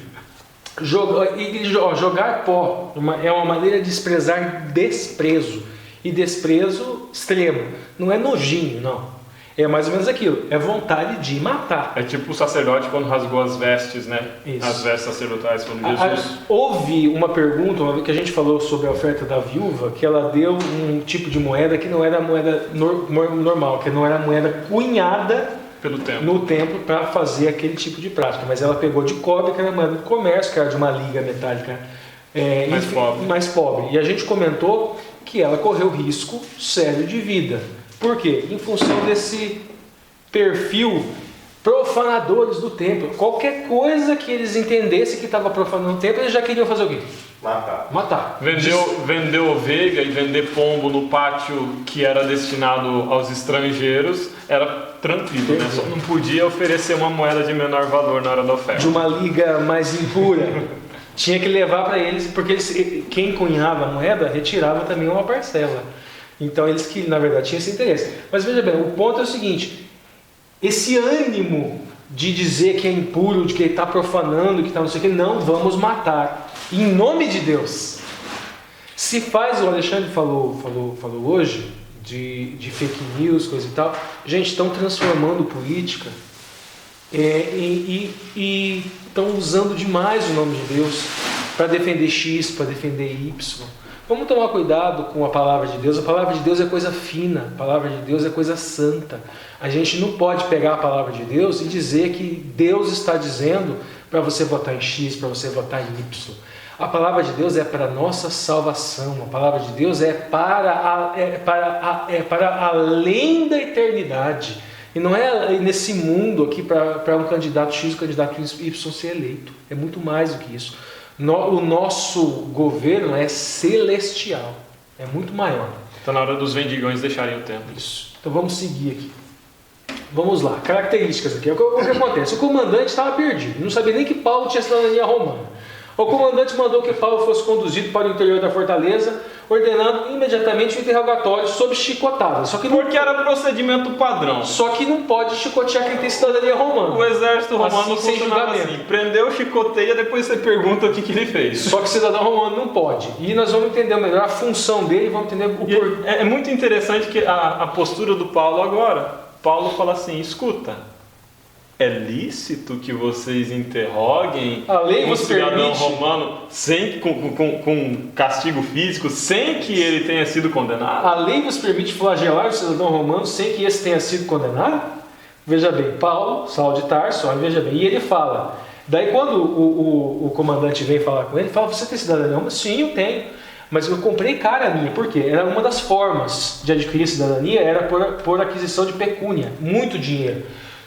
Jogar pó é uma maneira de expressar desprezo. E desprezo extremo. Não é nojinho, não. É mais ou menos aquilo. É vontade de matar. É tipo o sacerdote quando rasgou as vestes, né? Isso. As vestes sacerdotais quando Jesus... Houve uma pergunta, uma vez que a gente falou sobre a oferta da viúva, que ela deu um tipo de moeda que não era a moeda normal, que não era a moeda cunhada pelo templo. No templo para fazer aquele tipo de prática. Mas ela pegou de cobre, que era moeda do comércio, que era de uma liga metálica mais pobre. E a gente comentou que ela correu risco sério de vida. Por quê? Em função desse perfil profanadores do templo. Qualquer coisa que eles entendessem que estava profanando o templo, eles já queriam fazer o quê? Matar. Vender ovelha e vender pombo no pátio que era destinado aos estrangeiros era tranquilo, né? Só não podia oferecer uma moeda de menor valor na hora da oferta. De uma liga mais impura. Tinha que levar para eles, porque quem cunhava a moeda retirava também uma parcela. Então eles que, na verdade, tinham esse interesse. Mas veja bem, o ponto é o seguinte: esse ânimo de dizer que é impuro, de que ele está profanando, que está não sei o que, não vamos matar. Em nome de Deus. Se faz, o Alexandre falou hoje, de fake news, coisa e tal. Gente, estão transformando política e estão usando demais o nome de Deus para defender X, para defender Y. Vamos tomar cuidado com a palavra de Deus. A palavra de Deus é coisa fina, a palavra de Deus é coisa santa. A gente não pode pegar a palavra de Deus e dizer que Deus está dizendo para você votar em X, para você votar em Y. A palavra de Deus é para a nossa salvação. A palavra de Deus é para além da eternidade. E não é nesse mundo aqui para um candidato X, um candidato Y ser eleito. É muito mais do que isso. O nosso governo é celestial, é muito maior. Está na hora dos vendigões deixarem o templo. Isso. Então vamos seguir aqui. Vamos lá, características aqui. O que acontece? O comandante estava perdido, não sabia nem que Paulo tinha cidadania romana. O comandante mandou que Paulo fosse conduzido para o interior da fortaleza, ordenando imediatamente o interrogatório sob chicotada. Porque era procedimento padrão. Só que não pode chicotear quem tem cidadania romana. O exército romano funcionava assim. Prendeu, chicoteia, depois você pergunta o que ele fez. Só que cidadão romano não pode. E nós vamos entender melhor a função dele e vamos entender o porquê. É muito interessante que a postura do Paulo agora. Paulo fala assim, escuta... É lícito que vocês interroguem um cidadão romano com castigo físico, sem que ele tenha sido condenado? A lei vos permite flagelar o cidadão romano sem que esse tenha sido condenado? Veja bem, Paulo, Saulo de Tarso, veja bem, e ele fala. Daí quando o comandante vem falar com ele, fala, você tem cidadania romana? Sim, eu tenho. Mas eu comprei cara minha, por quê? Era uma das formas de adquirir cidadania, era por aquisição de pecúnia, muito dinheiro.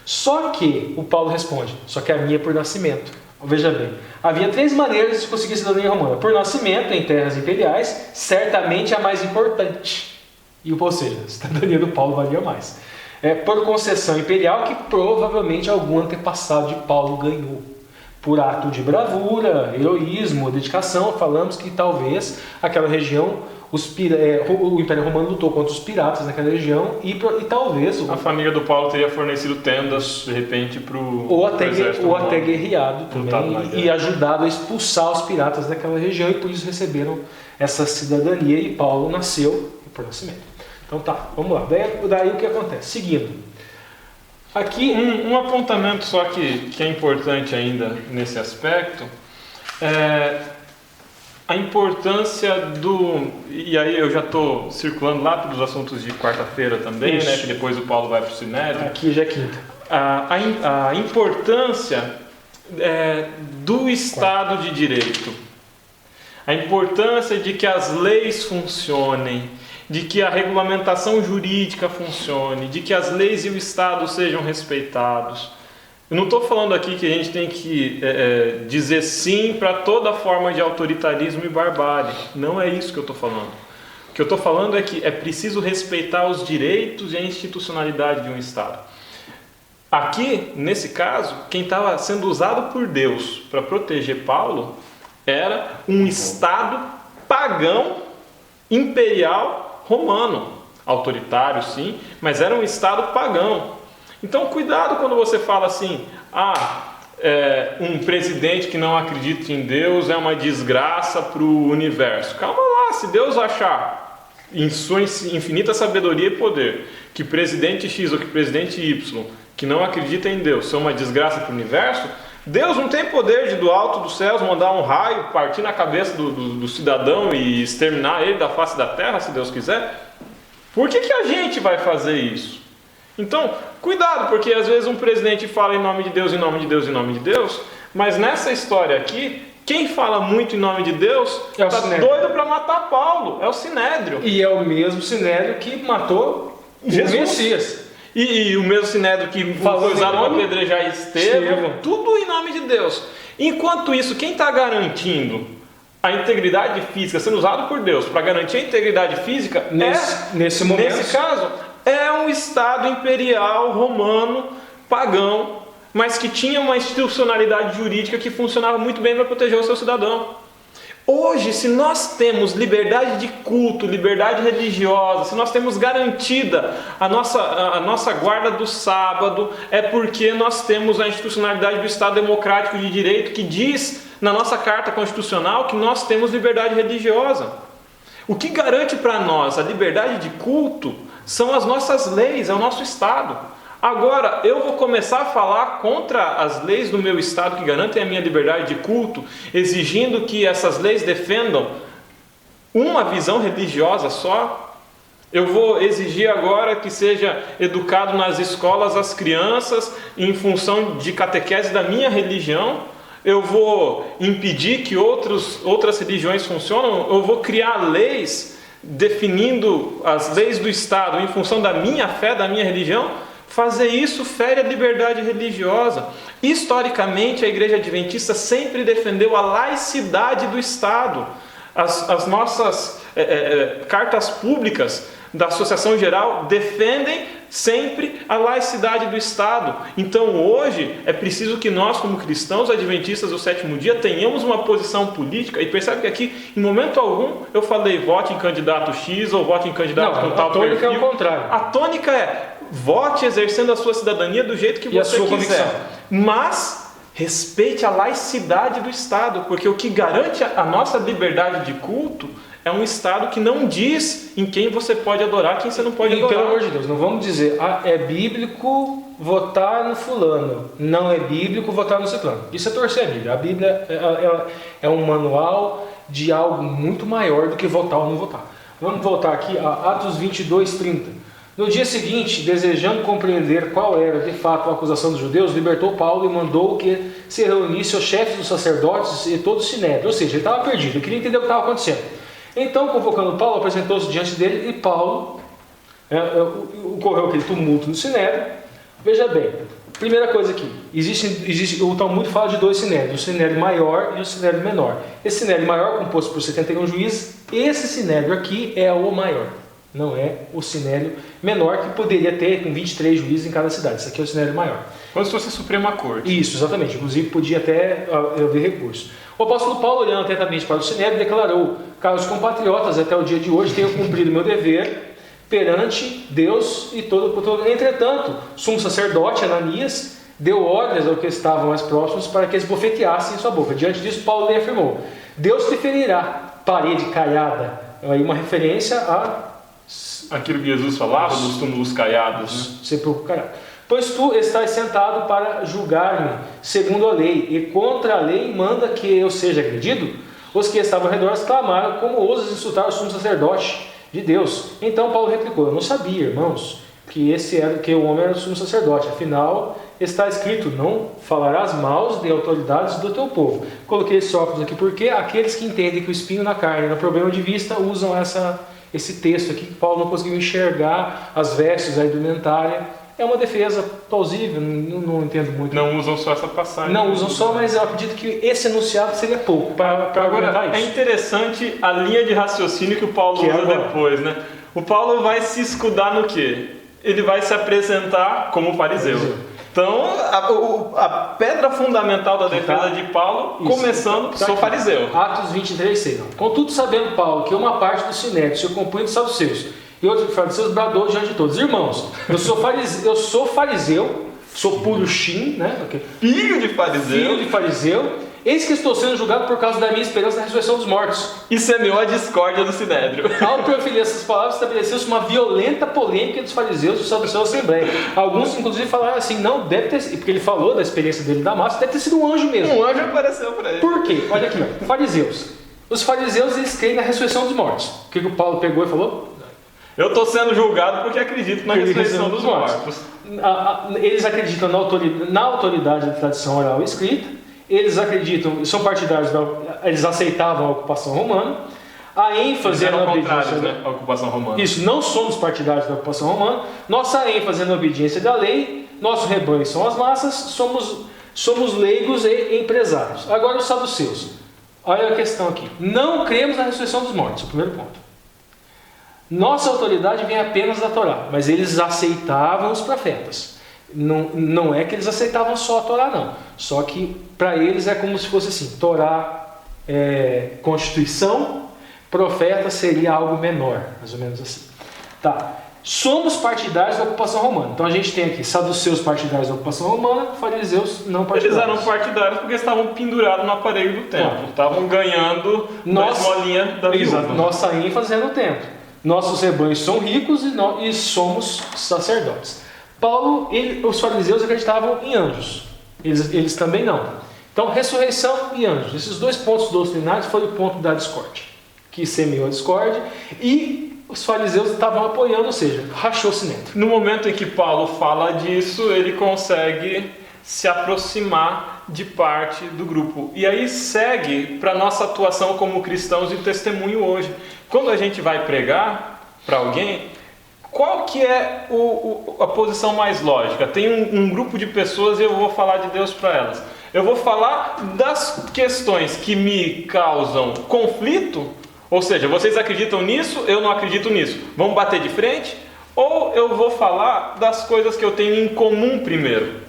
Só que, o Paulo responde, só que a minha é por nascimento. Veja bem, havia 3 maneiras de conseguir cidadania romana. Por nascimento, em terras imperiais, certamente a mais importante. Ou seja, a cidadania do Paulo valia mais. Por concessão imperial, que provavelmente algum antepassado de Paulo ganhou. Por ato de bravura, heroísmo, dedicação, falamos que talvez aquela região... o Império Romano lutou contra os piratas naquela região e talvez... A família do Paulo teria fornecido tendas, de repente, para o ou até guerreado também e ajudado a expulsar os piratas daquela região e por isso receberam essa cidadania e Paulo nasceu por nascimento. Então tá, vamos lá. Daí o que acontece? Seguindo. Aqui um apontamento só que é importante ainda nesse aspecto a importância e aí eu já estou circulando lá para os assuntos de quarta-feira também, né, que depois o Paulo vai para o Sinédrio. Aqui já é quinta. A importância do Estado de Direito, a importância de que as leis funcionem, de que a regulamentação jurídica funcione, de que as leis e o Estado sejam respeitados. Eu não estou falando aqui que a gente tem que dizer sim para toda forma de autoritarismo e barbárie. Não é isso que eu estou falando. O que eu estou falando é que é preciso respeitar os direitos e a institucionalidade de um Estado. Aqui, nesse caso, quem estava sendo usado por Deus para proteger Paulo era um Estado pagão, imperial, romano. Autoritário, sim, mas era um Estado pagão. Então, cuidado quando você fala assim, um presidente que não acredita em Deus é uma desgraça para o universo. Calma lá, se Deus achar, em sua infinita sabedoria e poder, que presidente X ou que presidente Y, que não acredita em Deus, são uma desgraça para o universo, Deus não tem poder de do alto dos céus mandar um raio, partir na cabeça do cidadão e exterminar ele da face da terra, se Deus quiser? Por que a gente vai fazer isso? Então, cuidado, porque às vezes um presidente fala em nome de Deus, em nome de Deus, em nome de Deus, mas nessa história aqui, quem fala muito em nome de Deus está doido para matar Paulo, é o Sinédrio. E é o mesmo Sinédrio que matou Jesus. O Messias. E o mesmo Sinédrio que foi usado para apedrejar Estevão, tudo em nome de Deus. Enquanto isso, quem está garantindo a integridade física, sendo usado por Deus para garantir a integridade física, nesse caso, é um Estado imperial romano, pagão, mas que tinha uma institucionalidade jurídica que funcionava muito bem para proteger o seu cidadão. Hoje, se nós temos liberdade de culto, liberdade religiosa, se nós temos garantida a nossa guarda do sábado, é porque nós temos a institucionalidade do Estado Democrático de Direito que diz na nossa Carta Constitucional que nós temos liberdade religiosa. O que garante para nós a liberdade de culto são as nossas leis, é o nosso Estado. Agora, eu vou começar a falar contra as leis do meu Estado que garantem a minha liberdade de culto, exigindo que essas leis defendam uma visão religiosa só. Eu vou exigir agora que seja educado nas escolas as crianças em função de catequese da minha religião. Eu vou impedir que outras religiões funcionem. Eu vou criar leis definindo as leis do Estado em função da minha fé, da minha religião. Fazer isso fere a liberdade religiosa. Historicamente, a Igreja Adventista sempre defendeu a laicidade do Estado. As nossas cartas públicas da Associação Geral defendem sempre a laicidade do Estado. Então hoje é preciso que nós, como cristãos adventistas do sétimo dia, tenhamos uma posição política. E percebe que aqui, em momento algum, eu falei vote em candidato X ou vote em candidato com tal perfil. A tônica é o contrário. A tônica é vote exercendo a sua cidadania do jeito que você quiser. Convicção. Mas respeite a laicidade do Estado, porque o que garante a nossa liberdade de culto é um Estado que não diz em quem você pode adorar, quem você não pode adorar. Pelo amor de Deus, não vamos dizer, é bíblico votar no fulano, não é bíblico votar no ciclano. Isso é torcer a Bíblia. A Bíblia é um manual de algo muito maior do que votar ou não votar. Vamos voltar aqui a Atos 22:30. No dia seguinte, desejando compreender qual era de fato a acusação dos judeus, libertou Paulo e mandou que se reunisse os chefes dos sacerdotes e todo o sinédrio. Ou seja, ele estava perdido, ele queria entender o que estava acontecendo. Então, convocando Paulo, apresentou-se diante dele e Paulo, ocorreu aquele tumulto no sinédrio. Veja bem, primeira coisa aqui, o Talmud fala de dois sinédrios, o sinédrio maior e o sinédrio menor. Esse sinédrio maior, composto por 71 juízes, esse sinédrio aqui é o maior. Não é o sinédrio menor que poderia ter com 23 juízes em cada cidade. Esse aqui é o sinédrio maior. Como se fosse a Suprema Corte. Isso, exatamente. Inclusive podia até haver recurso. O apóstolo Paulo, olhando atentamente para o sinédrio, declarou: caros compatriotas, até o dia de hoje tenho cumprido meu dever perante Deus e todo. Entretanto, sumo sacerdote Ananias deu ordens aos que estavam mais próximos para que eles bofeteassem em sua boca. Diante disso, Paulo lhe afirmou: Deus te ferirá, parede caiada. Aí uma referência a aquilo que Jesus falava dos túmulos caiados. Sepulcro caiado. Pois tu estás sentado para julgar-me segundo a lei, e contra a lei manda que eu seja agredido? Os que estavam ao redor exclamaram: como ousas insultar o sumo sacerdote de Deus? Então Paulo replicou: eu não sabia, irmãos, que o homem era o sumo sacerdote. Afinal, está escrito: não falarás mal de autoridades do teu povo. Coloquei esse óculos aqui porque aqueles que entendem que o espinho na carne é um problema de vista usam esse texto aqui, que Paulo não conseguiu enxergar as vestes, a indumentária. É uma defesa plausível, não entendo muito. Não usam só essa passagem. Não usam só, mas eu acredito que esse enunciado seria pouco para argumentar isso. É interessante a linha de raciocínio que o Paulo usa depois, né? O Paulo vai se escudar no quê? Ele vai se apresentar como fariseu. Então, a pedra fundamental da defesa de Paulo, começando, sou fariseu. Atos 23:6. Contudo, sabendo Paulo que uma parte do sinédrio se compunha de saduceus e outros de fariseus, bradou diante de todos: irmãos, eu sou fariseu, sou puro Shin, né? Filho de fariseu. Eis que estou sendo julgado por causa da minha esperança na ressurreição dos mortos. E semeou a discórdia do Sinédrio. Ao proferir essas palavras, estabeleceu-se uma violenta polêmica dos fariseus e dos saduceus da Assembleia. Alguns, inclusive, falaram assim, não, deve ter sido, porque ele falou da experiência dele da massa, deve ter sido um anjo mesmo. Um anjo apareceu para ele. Por quê? Olha aqui, ó, fariseus. Os fariseus, eles creem na ressurreição dos mortos. O que o Paulo pegou e falou? Eu estou sendo julgado porque acredito na ressurreição dos mortos. Eles acreditam na autoridade da tradição oral e escrita. Eles acreditam, são partidários, eles aceitavam a ocupação romana. A ênfase era na obediência, né? A ocupação romana. Isso, não somos partidários da ocupação romana. Nossa ênfase é na obediência da lei. Nosso rebanho são as massas. Somos leigos e empresários. Agora os saduceus. Olha a questão aqui. Não cremos na ressurreição dos mortos, o primeiro ponto. Nossa autoridade vem apenas da Torá, mas eles aceitavam os profetas. Não é que eles aceitavam só a Torá, não. Só que para eles é como se fosse assim: Torá é Constituição, profeta seria algo menor, mais ou menos assim. Tá. Somos partidários da ocupação romana. Então a gente tem aqui saduceus partidários da ocupação romana, fariseus não partidários. Eles eram partidários porque estavam pendurados no aparelho do templo. Estavam ganhando na esmolinha da viúva. Nossa ênfase é no templo. Nossos rebanhos são ricos e somos sacerdotes. Paulo, os fariseus acreditavam em anjos. Eles também não. Então, ressurreição e anjos. Esses dois pontos doutrinários foram o ponto da discórdia, que semeou a discórdia, e os fariseus estavam apoiando, ou seja, rachou-se dentro. No momento em que Paulo fala disso, ele consegue se aproximar de parte do grupo. E aí segue para a nossa atuação como cristãos e testemunho hoje. Quando a gente vai pregar para alguém, qual que é a posição mais lógica? Tem um grupo de pessoas e eu vou falar de Deus para elas. Eu vou falar das questões que me causam conflito, ou seja, vocês acreditam nisso, eu não acredito nisso. Vamos bater de frente? Ou eu vou falar das coisas que eu tenho em comum primeiro,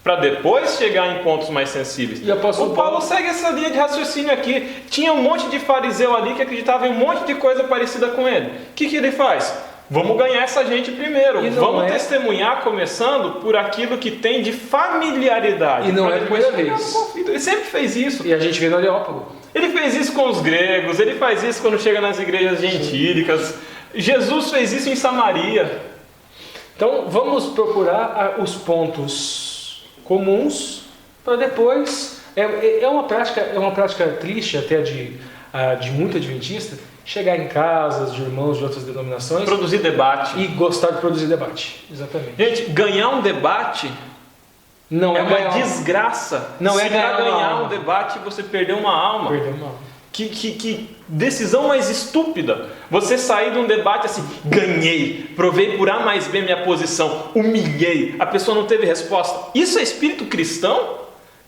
para depois chegar em pontos mais sensíveis. O Paulo segue essa linha de raciocínio aqui. Tinha um monte de fariseu ali que acreditava em um monte de coisa parecida com ele. O que ele faz? Vamos ganhar essa gente primeiro. Vamos testemunhar começando por aquilo que tem de familiaridade. E não é a primeira vez. Ele sempre fez isso. E a gente vê no Areópago. Ele fez isso com os gregos, ele faz isso quando chega nas igrejas gentílicas. Jesus fez isso em Samaria. Então vamos procurar os pontos comuns para depois. É uma prática triste até de muito adventista, chegar em casas de irmãos de outras denominações, produzir debate e gostar de produzir debate. Exatamente. Gente, ganhar um debate não é uma desgraça. Não Se é ganhar um debate você perdeu uma alma. Perdeu uma alma. Que decisão mais estúpida. Você sair de um debate assim, ganhei, provei por A mais B minha posição, humilhei, a pessoa não teve resposta. Isso é espírito cristão?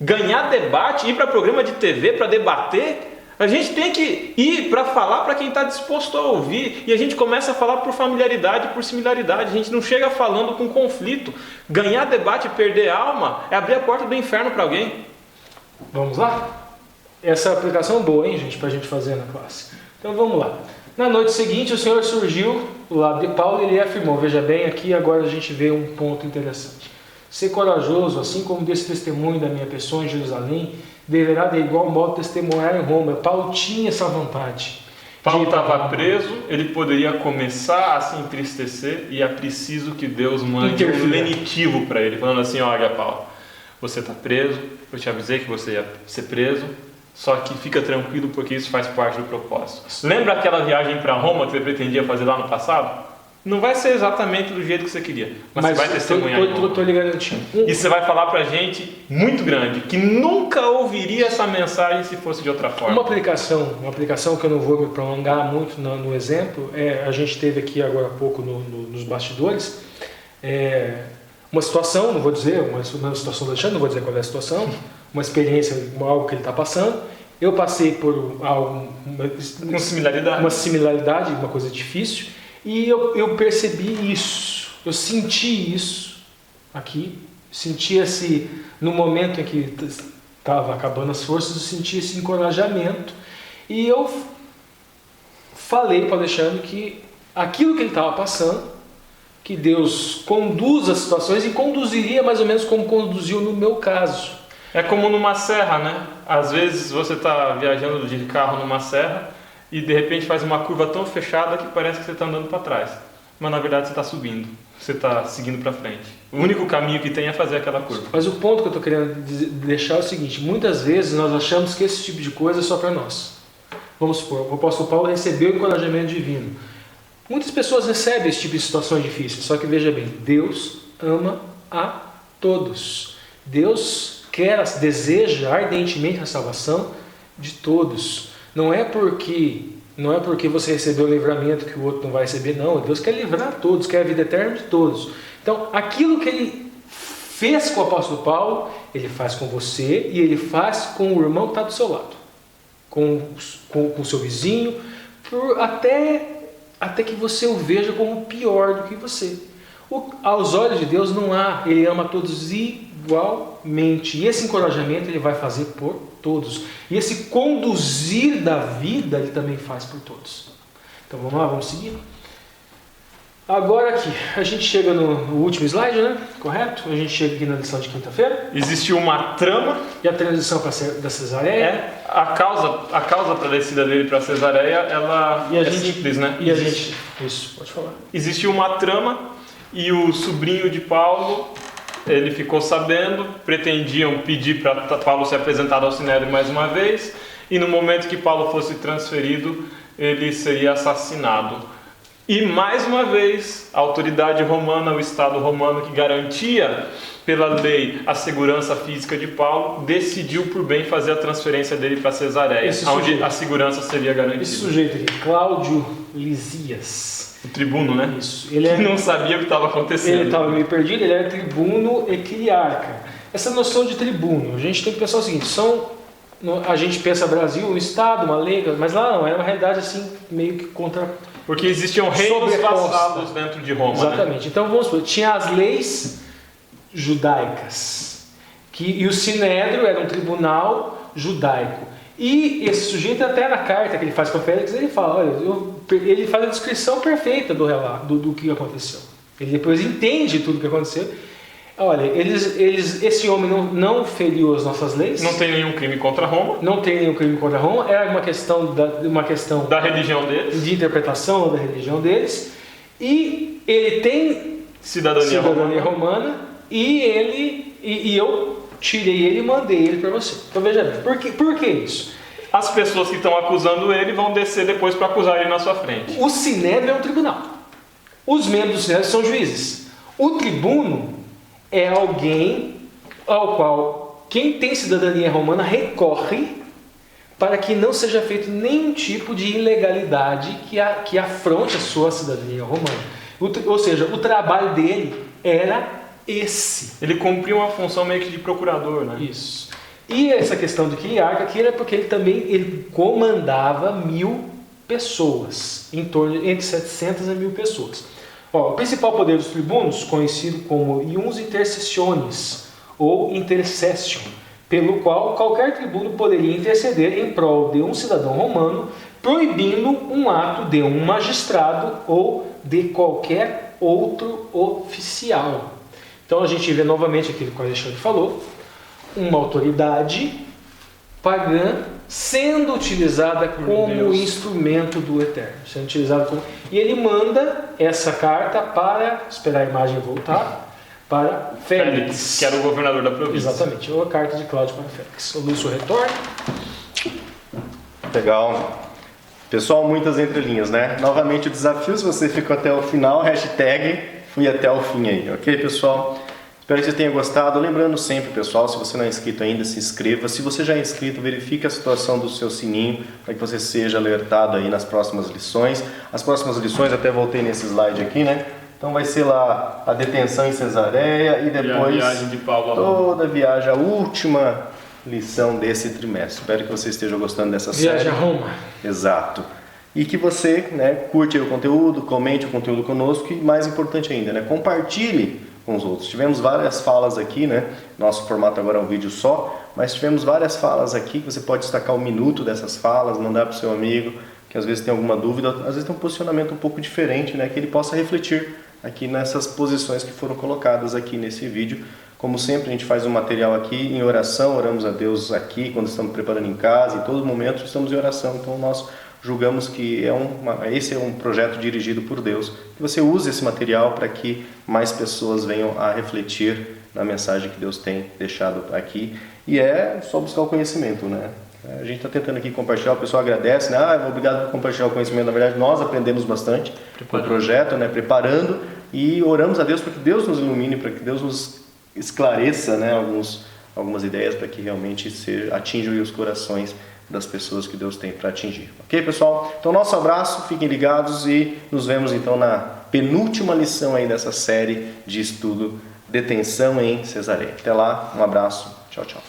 Ganhar debate, ir para programa de TV para debater? A gente tem que ir para falar para quem está disposto a ouvir. E a gente começa a falar por familiaridade, por similaridade. A gente não chega falando com conflito. Ganhar debate e perder alma é abrir a porta do inferno para alguém. Vamos lá? Essa aplicação é boa, hein, gente, para a gente fazer na classe. Então vamos lá. Na noite seguinte, o Senhor surgiu do lado de Paulo e ele afirmou: veja bem, aqui agora a gente vê um ponto interessante. Ser corajoso, assim como desse testemunho da minha pessoa em Jerusalém, deverá de igual modo testemunhar em Roma. Paulo tinha essa vontade. Paulo estava preso, ele poderia começar a se entristecer e é preciso que Deus mande um lenitivo para ele, falando assim: olha, Paulo, você está preso, eu te avisei que você ia ser preso, só que fica tranquilo porque isso faz parte do propósito. Lembra aquela viagem para Roma que você pretendia fazer lá no passado? Não vai ser exatamente do jeito que você queria, mas você vai testemunhar. Estou lhe garantindo. E você vai falar para gente muito grande, que nunca ouviria essa mensagem se fosse de outra forma. Uma aplicação que eu não vou me prolongar muito no exemplo, a gente teve aqui agora há pouco nos bastidores, uma situação, não vou dizer, uma situação do Alexandre, não vou dizer qual é a situação, uma experiência, algo que ele está passando. Eu passei por uma similaridade, uma coisa difícil. E eu percebi isso, eu senti isso aqui, no momento em que estava acabando as forças, eu senti esse encorajamento. E eu falei para o Alexandre que aquilo que ele estava passando que Deus conduz as situações e conduziria mais ou menos como conduziu no meu caso. É como numa serra, né? Às vezes você está viajando de carro numa serra e de repente faz uma curva tão fechada que parece que você está andando para trás. Mas na verdade você está subindo, você está seguindo para frente. O único caminho que tem é fazer aquela curva. Mas o ponto que eu estou querendo deixar é o seguinte: muitas vezes nós achamos que esse tipo de coisa é só para nós. Vamos supor, o apóstolo Paulo recebeu o encorajamento divino. Muitas pessoas recebem esse tipo de situações difíceis, só que veja bem, Deus ama a todos. Deus deseja ardentemente a salvação de todos. Não é porque você recebeu o livramento que o outro não vai receber, não. Deus quer livrar todos, quer a vida eterna de todos. Então, aquilo que ele fez com o apóstolo Paulo, ele faz com você e ele faz com o irmão que está do seu lado, com o seu vizinho, até que você o veja como pior do que você. Aos olhos de Deus não há, ele ama todos igualmente. E esse encorajamento ele vai fazer por todos. E esse conduzir da vida ele também faz por todos. Então vamos lá, vamos seguir. Agora aqui, a gente chega no último slide, né? Correto? A gente chega aqui na lição de quinta-feira. Existiu uma trama. E a transição da Cesareia. A causa para a descida dele para Cesareia, ela simples, né? Isso, pode falar. Existiu uma trama e o sobrinho de Paulo, ele ficou sabendo, pretendiam pedir para Paulo ser apresentado ao Sinédrio mais uma vez, e no momento que Paulo fosse transferido, ele seria assassinado. E mais uma vez, a autoridade romana, o Estado romano que garantia pela lei a segurança física de Paulo, decidiu por bem fazer a transferência dele para Cesareia, onde a segurança seria garantida. Esse sujeito aqui, Cláudio Lisias. O tribuno, né? Isso. Ele não sabia o que estava acontecendo. Ele estava meio perdido, ele era tribuno equiliarca. Essa noção de tribuno, a gente tem que pensar o seguinte, a gente pensa Brasil, um Estado, uma lei, mas lá não, era uma realidade assim, meio que contra... Porque existiam reinos vassalos dentro de Roma. Exatamente. Né? Então vamos supor, tinha as leis judaicas, e o Sinédrio era um tribunal judaico. E esse sujeito, até na carta que ele faz com Félix, ele fala, olha, ele faz a descrição perfeita do relato, do que aconteceu. Ele depois entende tudo o que aconteceu. Olha, esse homem não feriu as nossas leis. Não tem nenhum crime contra Roma. Não tem nenhum crime contra Roma. Era uma questão da religião deles. De interpretação da religião deles. E ele tem cidadania romana. E eu tirei ele e mandei ele para você. Então veja bem, por que isso? As pessoas que estão acusando ele vão descer depois para acusar ele na sua frente. O Sinédrio é um tribunal. Os membros do Sinédrio são juízes. O tribuno é alguém ao qual quem tem cidadania romana recorre para que não seja feito nenhum tipo de ilegalidade que afronte a sua cidadania romana. Ou seja, o trabalho dele era esse. Ele cumpriu uma função meio que de procurador, né? Isso. E essa questão do quiliarca aqui era porque ele comandava 1000 pessoas, entre 700 a 1000 pessoas. O principal poder dos tribunos, conhecido como ius intercessiones, ou intercession, pelo qual qualquer tribuno poderia interceder em prol de um cidadão romano, proibindo um ato de um magistrado ou de qualquer outro oficial. Então a gente vê novamente aquilo que o Alexandre falou, uma autoridade pagã sendo utilizada como instrumento do Eterno. Sendo utilizada como... E ele manda essa carta para, esperar a imagem voltar, para Félix, que era o governador da província. Exatamente, ou a carta de Cláudio para Félix. O Lúcio retorna. Legal. Pessoal, muitas entrelinhas, né? Novamente o desafio, se você ficou até o final, hashtag fui até o fim aí, ok, pessoal? Espero que você tenha gostado. Lembrando sempre, pessoal, se você não é inscrito ainda, se inscreva. Se você já é inscrito, verifique a situação do seu sininho para que você seja alertado aí nas próximas lições. As próximas lições, até voltei nesse slide aqui, né? Então vai ser lá a detenção em Cesareia e depois a viagem de Paulo toda a viagem, a última lição desse trimestre. Espero que você esteja gostando dessa série. Viagem a Roma. Exato. E que você, né, curte aí o conteúdo, comente o conteúdo conosco e, mais importante ainda, né, compartilhe com os outros. Tivemos várias falas aqui, né? Nosso formato agora é um vídeo só, mas tivemos várias falas aqui que você pode destacar um minuto dessas falas, mandar para o seu amigo, que às vezes tem alguma dúvida, às vezes tem um posicionamento um pouco diferente, né? Que ele possa refletir aqui nessas posições que foram colocadas aqui nesse vídeo. Como sempre, a gente faz um material aqui em oração, oramos a Deus aqui, quando estamos preparando em casa, em todo momento estamos em oração. Então nós julgamos que esse é um projeto dirigido por Deus. Que você use esse material para que mais pessoas venham a refletir na mensagem que Deus tem deixado aqui. E é só buscar o conhecimento, né? A gente está tentando aqui compartilhar, o pessoal agradece, né? Obrigado por compartilhar o conhecimento. Na verdade, nós aprendemos bastante com o projeto, né? Preparando, e oramos a Deus para que Deus nos ilumine, para que Deus nos esclareça, né? Algumas ideias para que realmente atinjam os corações das pessoas que Deus tem para atingir. Ok, pessoal? Então, nosso abraço, fiquem ligados e nos vemos então na penúltima lição aí dessa série de estudo Detenção em Cesareia. Até lá, um abraço, tchau, tchau.